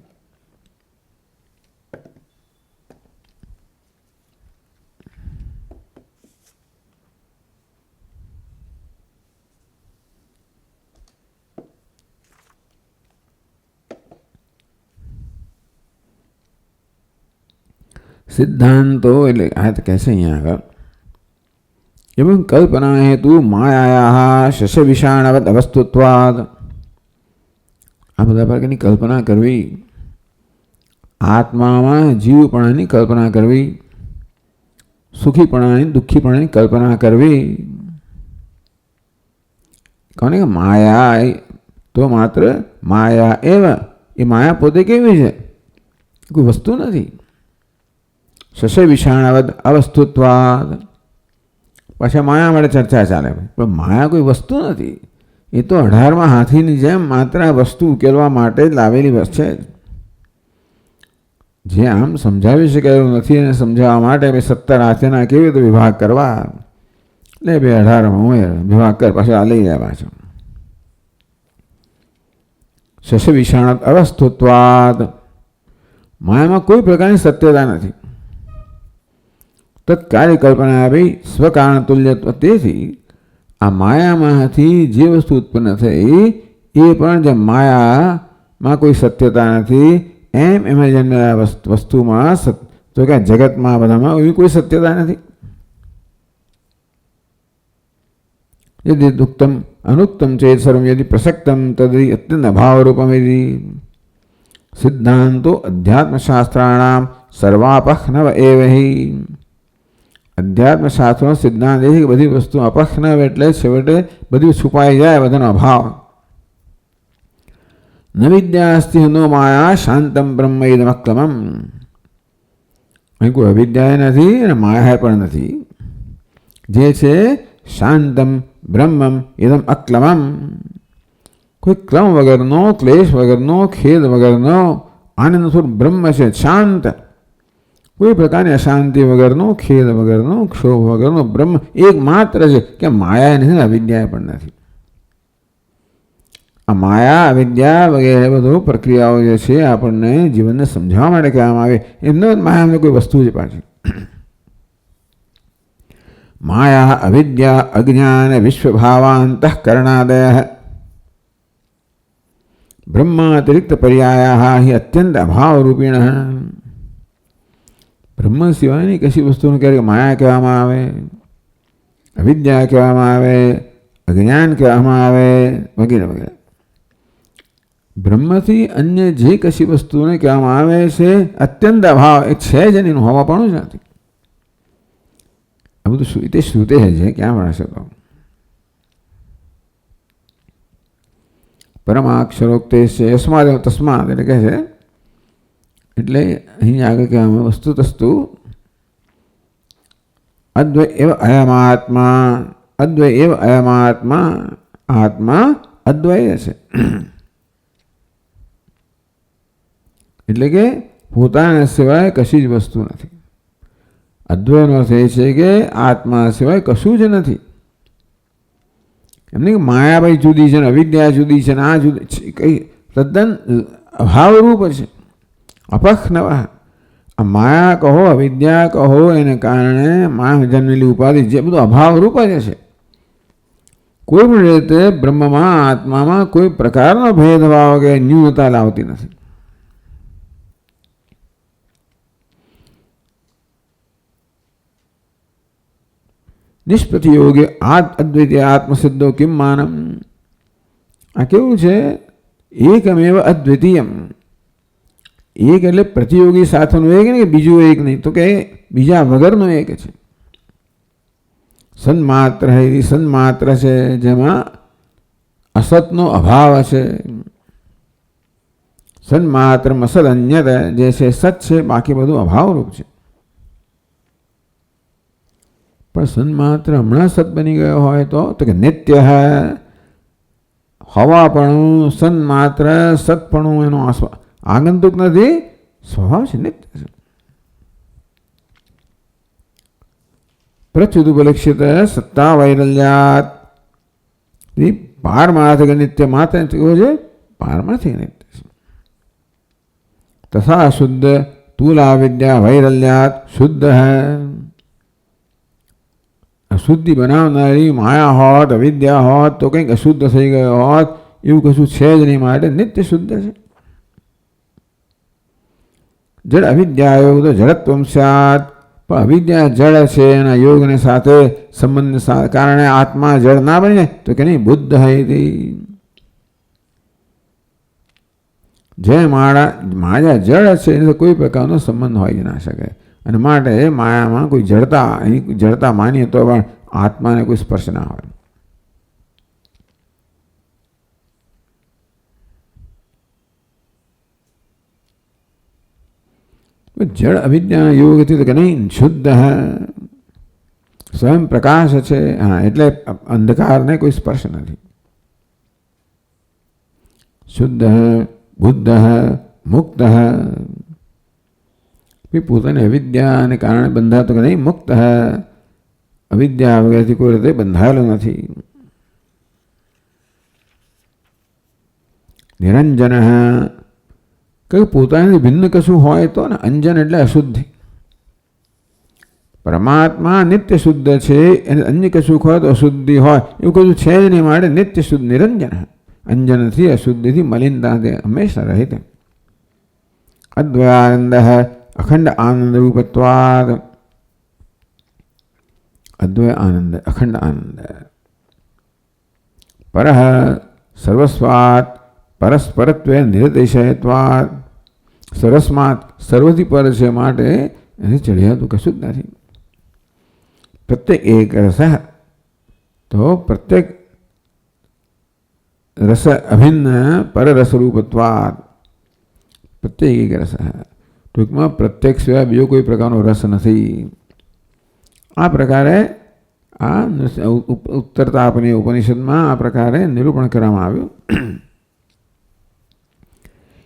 સિદ્ધાંતો એટલે આ તો કહેશે અહીંયા આગળ, એવં કલ્પના હેતુ માયા શશ વિષાણવત અવસ્તુત્વાદ. આ બધા પ્રકારની કલ્પના કરવી, આત્મામાં જીવપણાની કલ્પના કરવી, સુખીપણાની દુઃખીપણાની કલ્પના કરવી. કોને કે માયા તો માત્ર માયા એવ, એ માયા પોતે કેવી છે? કોઈ વસ્તુ નથી. શશ વિષાણવદ અવસ્તુત્વાદ. પાછા માયા માટે ચર્ચા ચાલે, પણ માયા કોઈ વસ્તુ નથી. એ તો 18માં હાથીની જેમ માત્ર વસ્તુ ઉકેલવા માટે જ લાવેલી વસ્તુ છે. જે આમ સમજાવી શકાય એવું નથી, અને સમજાવવા માટે 17 હાથીના કેવી રીતે વિભાગ કરવા, એટલે 18માં ઉમેર વિભાગ કર, પાછળ આ લઈ જાય પાછો. શશ વિષાણવદ અવસ્તુત્વાદ. માયામાં કોઈ પ્રકારની સત્યતા નથી. તત્કાર્ય કલ્પના આવી સ્વકારણ તુલ્યત્વ. તેથી આ માયામાંથી જે વસ્તુ ઉત્પન્ન થઈ એ પણ જે માયામાં કોઈ સત્યતા નથી, એમ એમાં જન્મેલા વસ્તુમાં તો કે જગતમાં બધામાં એવી કોઈ સત્યતા નથી. યદિ દુક્તમ અનુક્તમ ચેત સર્વમ યદિ પ્રસક્તમ તદિ અત્યંત અભાવરૂપમ યદિ. સિદ્ધાંતો અધ્યાત્મશાસ્ત્રાણામ સર્વાપહ્નવ એવ હિ. અધ્યાત્મશાસ્ત્રનો સિદ્ધાંત એ છે કે બધી વસ્તુ અપહ્નવ એટલે છેવટે બધી છુપાઈ જાય, બધાનો અભાવ. ન વિદ્યાસ્તિ નો માયા શાંતમ બ્રહ્મ ઇદમ અક્લમમ. અહીં કોઈ અવિદ્યા નથી અને માયા પણ નથી. જે છે શાંતમ બ્રહ્મમ ઇદમ અક્લમમ. કોઈ ક્રમ વગરનો, ક્લેશ વગરનો, ખેદ વગરનો આનંદ સ્વરૂપ બ્રહ્મ છે, શાંત. કોઈ પ્રકારની અશાંતિ વગરનો, ખેદ વગરનો, ક્ષોભ વગરનો બ્રહ્મ એક માત્ર છે. કે માયા નથી, અવિદ્યા પણ નથી. આ માયા અવિદ્યા વગેરે બધું પ્રક્રિયાઓ જે છે આપણને જીવનને સમજાવવા માટે કહેવામાં આવે. એમનો માયામાં કોઈ વસ્તુ છે પાછી. માયા અવિદ્યા અજ્ઞાન વિશ્વભાવાંતઃકરણાદય બ્રહ્માતિરિક્ત પર્યાયા હિ અત્યંત અભાવરૂપિણ. બ્રહ્મ સિવાયની કશી વસ્તુને ક્યારેક માયા કહેવામાં આવે, અવિદ્યા કહેવામાં આવે, અજ્ઞાન કહેવામાં આવે વગેરે વગેરે. બ્રહ્મથી અન્ય જે કશી વસ્તુને કહેવામાં આવે છે અત્યંત અભાવ, એ છે જ એનું હોવા પણ જ નથી. આ બધું તે શ્રુતે છે, ક્યાં ભણાશે તો. પરમાક્ષરોક્તે યસ્માદ તસ્માદ એટલે કહે છે. એટલે અહીં આગળ કહેવામાં વસ્તુ તસ્તુ અદ્વય એવ અયમાત્મા. અદ્વય એવ અયમાત્મા. આત્મા અદ્વય છે, એટલે કે પોતાના સિવાય કશી જ વસ્તુ નથી. અદ્વયનો અર્થ એ છે કે આત્મા સિવાય કશું જ નથી. એમની માયાભાઈ જુદી છે, અવિદ્યા જુદી છે, આ જુદી કઈ તદ્દન અભાવરૂપ છે. અપહ્નવ. આ માયા કહો, અવિદ્યા કહો, એને કારણે માયા જન્મેલી ઉપાધિ જે બધું અભાવરૂપ જ છે. કોઈ પણ રીતે બ્રહ્મમાં, આત્મામાં કોઈ પ્રકારનો ભેદભાવ કે ન્યૂનતા લાવતી નથી. નિષ્પ્રતિયોગી અદ્વૈતીય આત્મસિદ્ધો કિમ માનમ. આ કેવું છે? એકમેવ અદ્વિતીયમ. એક એટલે પ્રતિયોગી સાથેનું એક નહીં, કે બીજું એક નહીં, તો કે બીજા વગરનો એક છે. સન્માત્ર એ સન્માત્ર છે જેમાં અસતનો અભાવ છે. સન્માત્ર અસદ અન્યત જે છે સત છે, બાકી બધું અભાવરૂપ છે. પણ સન્માત્ર હમણાં સત બની ગયો હોય તો કે નિત્ય હવાપણું સન્માત્ર સતપણું એનો આગંતુક નથી, સ્વભાવ છે, નિત્ય છે. પ્રચ્યુદુપલક્ષિત સત્તા વૈરલ્યાત પારમાર્થિક નિત્ય માત્ર છે, પારમાર્થિક નિત્ય છે. તથા શુદ્ધ તુલા વિદ્યા વૈરલ્યાત શુદ્ધ અશુદ્ધિ બનાવનારી માયા હોત, અવિદ્યા હોત તો કંઈક અશુદ્ધ થઈ ગયો હોત, એવું કશું છે જ નહીં, માટે નિત્ય શુદ્ધ છે. જડ અવિદ્યા યોગ તો જડત્વમ સ્યાત. પણ અવિદ્યા જળ છે, એના યોગને સાથે સંબંધ કારણે આત્મા જળ ના બની જાય તો કે નહીં, બુદ્ધ હતી. જે માયા જળ છે એને તો કોઈ પ્રકારનો સંબંધ હોય જ ના શકે, અને માટે માયામાં કોઈ જડતા માનીએ તો પણ આત્માને કોઈ સ્પર્શ ના હોય. જળ અવિદ્યાના યોગથી તો કે નહીં, શુદ્ધ સ્વયં પ્રકાશ છે. હા, એટલે અંધકારને કોઈ સ્પર્શ નથી. શુદ્ધ બુદ્ધ મુક્ત. પોતાની અવિદ્યાને કારણે બંધાતો કે નહીં, મુક્ત. અવિદ્યા વગેરેથી કોઈ રીતે બંધાયેલો નથી. નિરંજન કે પોતાની ભિન્ન કશું હોય તો ને, અંજન એટલે અશુદ્ધિ. પરમાત્મા નિત્ય શુદ્ધ છે, અને અન્ય કશું હોય તો અશુદ્ધિ હોય, એવું કશું છે જ નહીં, માટે નિત્ય શુદ્ધ નિરંજન. અંજનથી અશુદ્ધિથી મલિનતાથી હંમેશા રહિત. અદ્વયાનંદ અખંડ આનંદ રૂપત્વાદ. અદ્વય આનંદ અખંડ આનંદ. પરઃ સર્વસ્વાત પરસ્પરત્વે નિરતિશયત્વાદ. સરસ્માત સર્વથી પર છે, માટે એને ચઢિયાતું કશું જ નથી. પ્રત્યેક એક રસ તો પ્રત્યેક રસ અભિન્ન પરરસરૂપત્વાદ. પ્રત્યેક એક રસ. ટૂંકમાં પ્રત્યેક સિવાય બીજો કોઈ પ્રકારનો રસ નથી. આ પ્રકારે આ ઉત્તરતાપની ઉપનિષદમાં આ પ્રકારે નિરૂપણ કરવામાં આવ્યું.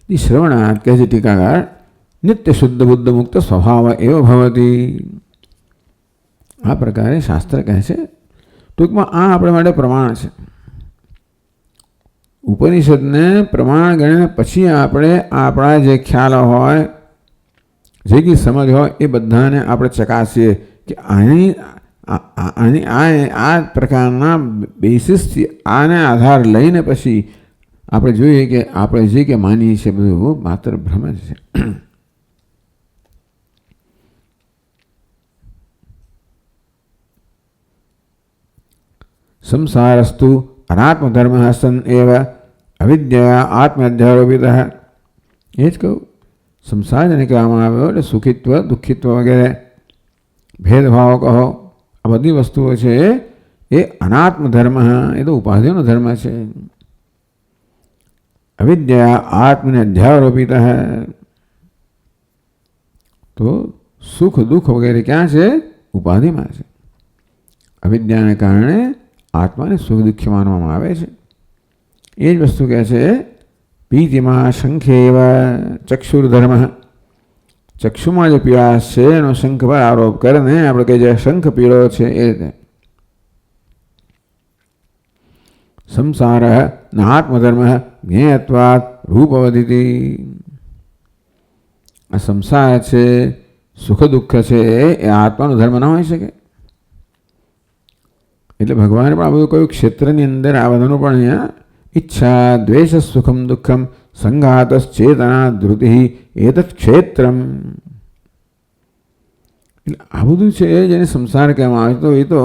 શ્રવણાત કહે છે ટીકાકાર, નિત્ય શુદ્ધ બુદ્ધ મુક્ત સ્વભાવ એવ ભવતી. આ પ્રકારે શાસ્ત્ર કહે છે. ટૂંકમાં આ આપણા માટે પ્રમાણ છે. ઉપનિષદને પ્રમાણ ગણીને પછી આપણે આપણા જે ખ્યાલ હોય, જે કંઈ સમજ હોય, એ બધાને આપણે ચકાસીએ કે આ પ્રકારના બેસિસથી આને આધાર લઈને પછી આપણે જોઈએ કે આપણે જે કે માનીએ છીએ બધું માત્ર ભ્રમ જ છે. સંસારસ્તુ અનાત્મધર્મ સન એવ અવિદ્યા આત્મધ્યારોપિત. એ જ કહું, સંસાર જેને કહેવામાં આવ્યો એટલે સુખિત્વ દુઃખિત્વ વગેરે ભેદભાવ કહો, આ બધી વસ્તુઓ છે એ અનાત્મ ધર્મ, એ તો ઉપાધિનો ધર્મ છે. અવિદ્યા આત્મને અધ્યારોપિત. તો સુખ દુઃખ વગેરે ક્યાં છે? ઉપાધિમાં છે. અવિદ્યાને કારણે આત્માને સુખ દુઃખી માનવામાં આવે છે. એ જ વસ્તુ કહે છે પીતિમાં શંખેવ ચક્ષુર્ધર્મ. ચક્ષુમાં જે પીળાશ છે એનો શંખ પર આરોપ કરીને આપણે કહીએ જે શંખ પીળો છે એ રીતે. સંસાર આત્મધર્મ જ્ઞેયત્વાદ રૂપવધિતિ. આ સંસાર છે, સુખ દુઃખ છે, એ આત્માનો ધર્મ ના હોઈ શકે. એટલે ભગવાને પણ આ બધું કયું ક્ષેત્રની અંદર આ બધાનું પણ અહીંયા ઈચ્છા દ્વેષ સુખમ દુઃખમ સંઘાતસ ચેતના ધૃતિ એતત ક્ષેત્રમ. એટલે આ બધું છે જેને સંસાર કહેવામાં આવે તો એ તો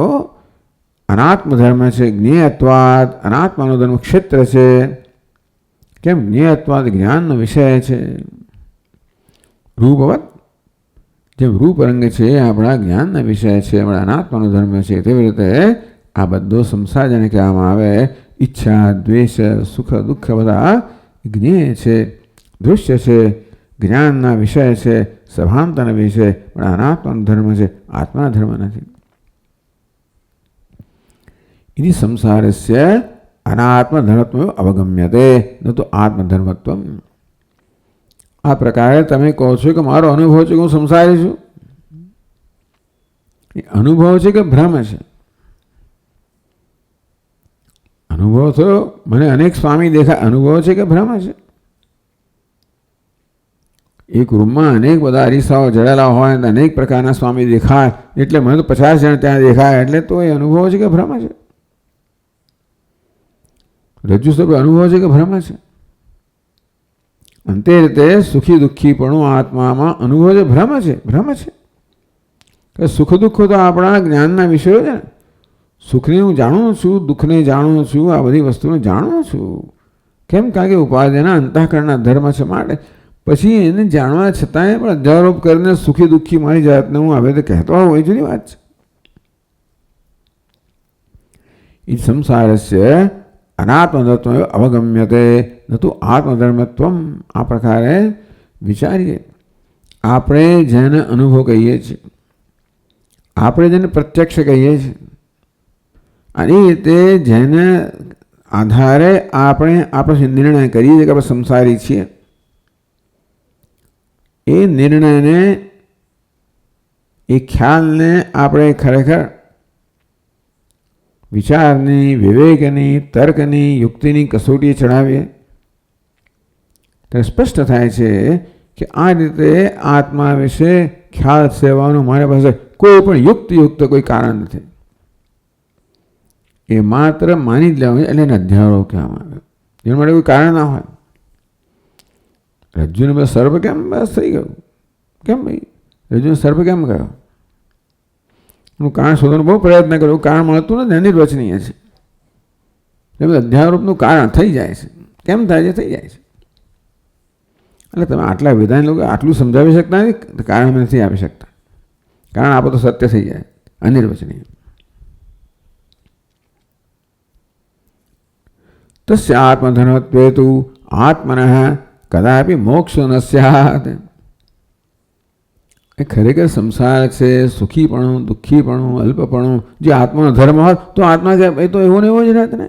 અનાત્મ ધર્મ છે. જ્ઞેયત્વાદ અનાત્માનો ધર્મ ક્ષેત્ર છે. કેમ? જ્ઞેયત્વાદ જ્ઞાનનો વિષય છે. રૂપવત જેમ રૂપ રંગ છે એ આપણા જ્ઞાનના વિષય છે, આપણા અનાત્માનો ધર્મ છે, તેવી રીતે આ બધો સંસાર જેને કહેવામાં આવે ઈચ્છા, દ્વેષ, સુખ, દુઃખ બધા જ્ઞેય છે, દૃશ્ય છે, જ્ઞાનના વિષય છે, સભાનતાના વિષય, પણ અનાત્માનો ધર્મ છે, આત્માના ધર્મ નથી. इति संसारस्य अनात्मधर्मत्वं अवगम्यते न तो आत्मधर्मत्वम. આ પ્રકારે તમે કહો છો કે મારો અનુભવ છે કે હું સંસારી છું. એ અનુભવ છે કે ભ્રમ છે? અનુભવ થયો, મને અનેક સ્વામી દેખાય, અનુભવ છે કે ભ્રમ છે? એક રૂમમાં અનેક બધા અરીસાઓ જડેલા હોય અને અનેક પ્રકારના સ્વામી દેખાય એટલે મને તો 50 જણ ત્યાં દેખાય એટલે તો એ અનુભવ છે કે ભ્રમ છે? રજ્જુ સ્વરૂપે અનુભવ છે કે ભ્રમ છે? અંતે રીતે સુખી દુઃખીપણું આત્મામાં અનુભવ છે, ભ્રમ છે? ભ્રમ છે. સુખ દુઃખ તો આપણા જ્ઞાનના વિષયો છે ને. સુખને હું જાણું છું, દુઃખને જાણું છું, આ બધી વસ્તુને જાણું છું. કેમ? કારણ કે ઉપાધિના અંતઃકરણના ધર્મ છે. માટે પછી એને જાણવા છતાંય પણ અધ્યારોપ કરીને સુખી દુઃખી મારી જાતને હું હવે તો કહેતો હોઉં એ જુદી વાત છે. એ સંસારસ્ય અનાત્મધર્મત્વ અવગમ્યતે ન તો આત્મધર્મત્વમ. આ પ્રકારે વિચારીએ. આપણે જેને અનુભવ કહીએ છીએ, આપણે જેને પ્રત્યક્ષ કહીએ છીએ, અને એ રીતે જેને આધારે આપણે નિર્ણય કરીએ છીએ કે આપણે સંસારી છીએ, એ નિર્ણયને, એ ખ્યાલને આપણે ખરેખર વિચારની, વિવેકની, તર્કની, યુક્તિની કસોટીએ ચડાવીએ તો સ્પષ્ટ થાય છે કે આ રીતે આત્મા વિશે ખ્યાલ સેવાનું મારી પાસે કોઈ પણ યુક્ત કોઈ કારણ નથી. એ માત્ર માની જ લેવાનું એટલે એને અધ્યારોપ કહેવામાં આવે. એના માટે કોઈ કારણ ના હોય. રજ્જુને બસ સર્પ કેમ બસ થઈ ગયું? કેમ ભાઈ રજ્જુને સર્પ કેમ ગયો? હું કારણ શોધવાનો બહુ પ્રયત્ન કર્યો, કારણ મળતું નથી, અનિર્વચનીય છે. એટલે અધ્યારોપનું કારણ થઈ જાય છે. કેમ થાય છે? થઈ જાય છે. એટલે તમે આટલા વિધાન લોકો આટલું સમજાવી શકતા નથી, કારણ નથી આપી શકતા. કારણ આપો તો સત્ય થઈ જાય, અનિર્વચનીય. તસ્ય આત્મધર્મત્વે તુ આત્મનઃ કદાપી મોક્ષ ન સ્યાત. એ ખરેખર સંસાર છે, સુખીપણું, દુઃખીપણું, અલ્પપણું, જે આત્માનો ધર્મ હોત તો આત્મા એ તો એવો ને એવો જ રહેત ને.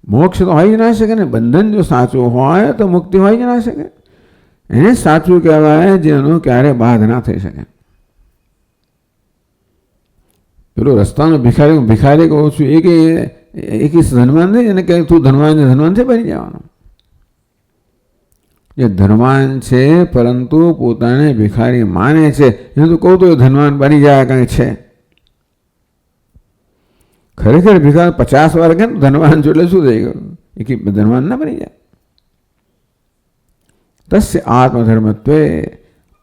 મોક્ષ તો હોય જ ના શકે ને. બંધન જો સાચું હોય તો મુક્તિ હોય જ ના શકે. એને સાચું કહેવાય જેનો ક્યારે બાધ ના થઈ શકે. પેલો રસ્તાનો ભિખારી કહું છું એ કે ધનવાન નહીં, એને કહે તું ધનવાન છે બની જવાનો. જે ધનવાન છે પરંતુ પોતાને ભિખારી માને છે એને તો કહું તો ધનવાન બની જાય કંઈ છે. ખરેખર ભિખારી 50 વાર કે ધનવાન છો એટલે શું થઈ ગયું? એ કે ધનવાન ના બની જાય. તસ્ય આત્મધર્મત્વે.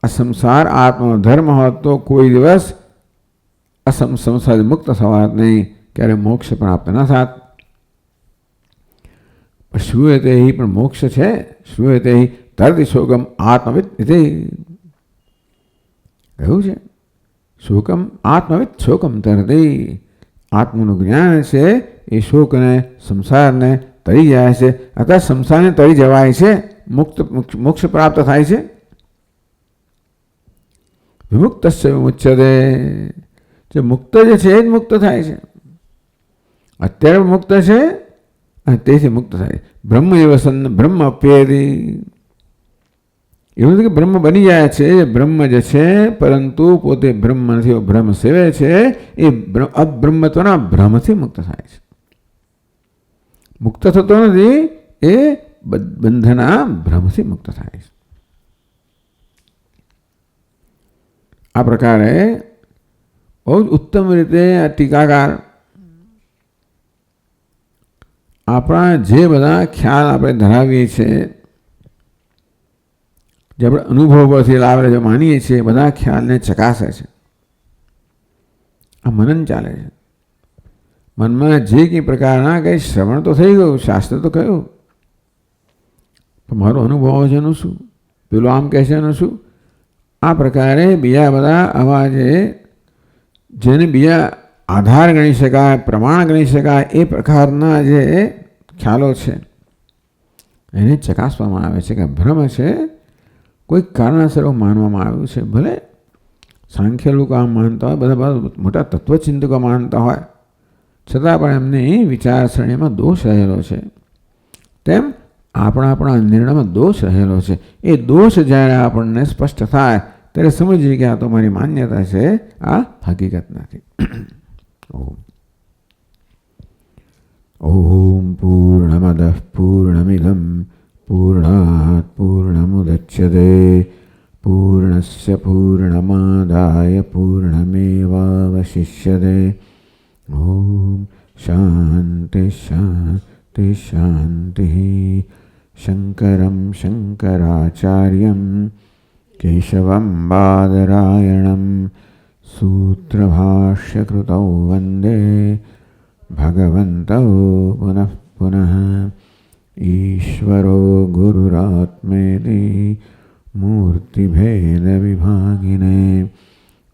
આ સંસાર આત્મનો ધર્મ હોત તો કોઈ દિવસ સંસાર મુક્ત થવા નહીં, ક્યારે મોક્ષ પ્રાપ્ત ન થાત. શ્રૂયતે પણ મોક્ષ છે. શ્રૂયતે તરતિ શોકમ આત્મવિદ ઇતિ કહ્યું છે. શોકમ આત્મવિદ શોકમ તરતિ. આત્માનું જ્ઞાન છે એ શોકને, સંસારને તરી જાય છે. અથવા સંસારને તરી જવાય છે, મોક્ષ પ્રાપ્ત થાય છે. વિમુક્તસ્ય વિમુચ્યતે. જે મુક્ત જે છે એ જ મુક્ત થાય છે. અત્યારે મુક્ત છે અને તેથી મુક્ત થાય. બ્રહ્મ એવસન બ્રહ્મ અપ્યેતિ. એવું નથી કે બ્રહ્મ બની જાય છે. બ્રહ્મ જે છે પરંતુ પોતે બ્રહ્મ નથી, બ્રહ્મ સેવે છે. એ અબ્રહ્મત્વના ભ્રમથી મુક્ત થાય છે. મુક્ત થતો નથી, એ બંધના ભ્રમથી મુક્ત થાય છે. આ પ્રકારે બહુ જ ઉત્તમ રીતે આ ટીકાકાર આપણા જે બધા ખ્યાલ આપણે ધરાવીએ છીએ, જે આપણે અનુભવ પરથી લાવે જે માનીએ છીએ, બધા ખ્યાલને ચકાસે છે. આ મનન ચાલે છે. મનમાં જે કંઈ પ્રકારના કંઈ શ્રવણ તો થઈ ગયું, શાસ્ત્ર તો કહ્યું, પણ મારો અનુભવ છે એનું શું, પેલો આમ કહે છે એનું શું, આ પ્રકારે બીજા બધા આવા જેને બીજા આધાર ગણી શકાય, પ્રમાણ ગણી શકાય એ પ્રકારના જે ખ્યાલો છે એને ચકાસવામાં આવે છે કે ભ્રમ છે, કોઈ કારણસર માનવામાં આવ્યું છે. ભલે સાંખ્ય લોકો આમ માનતા હોય, બધા મોટા તત્વચિંતકો માનતા હોય, છતાં પણ એમની વિચારસરણીમાં દોષ રહેલો છે. તેમ આપણા નિર્ણયમાં દોષ રહેલો છે. એ દોષ જ્યારે આપણને સ્પષ્ટ થાય ત્યારે સમજીએ કે આ તો મારી માન્યતા છે, આ હકીકત નથી. ઓમ પૂર્ણમદ પૂર્ણમિદમ પૂર્ણાત પૂર્ણમુદચ્યતે પૂર્ણસ્ય પૂર્ણમાદાય પૂર્ણમેવાવશિષ્યતે. ઓમ શાંતિ શાંતિ શાંતિ. શંકરમ શંકરાચાર્યમ કેશવમ બાદરાયણમ સૂત્રભાષ્યકૃતૌ વંદે ભગવन्तौ પુનઃ પુનઃ. ઈશ્વરો ગુરુરાત્મેતિ મૂર્તિભેદવિભાગિને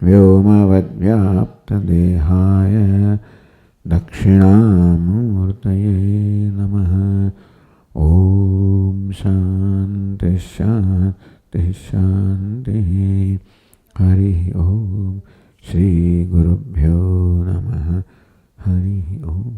વ્યોમવદ્વ્યાપ્તદેહાય દક્ષિણામૂર્તયે નમઃ. ઓમ શાંતિ શાંતિ શાંતિ. હરિ ઓમ. શ્રી ગુરુભ્યો નમઃ. હરિ ઓમ.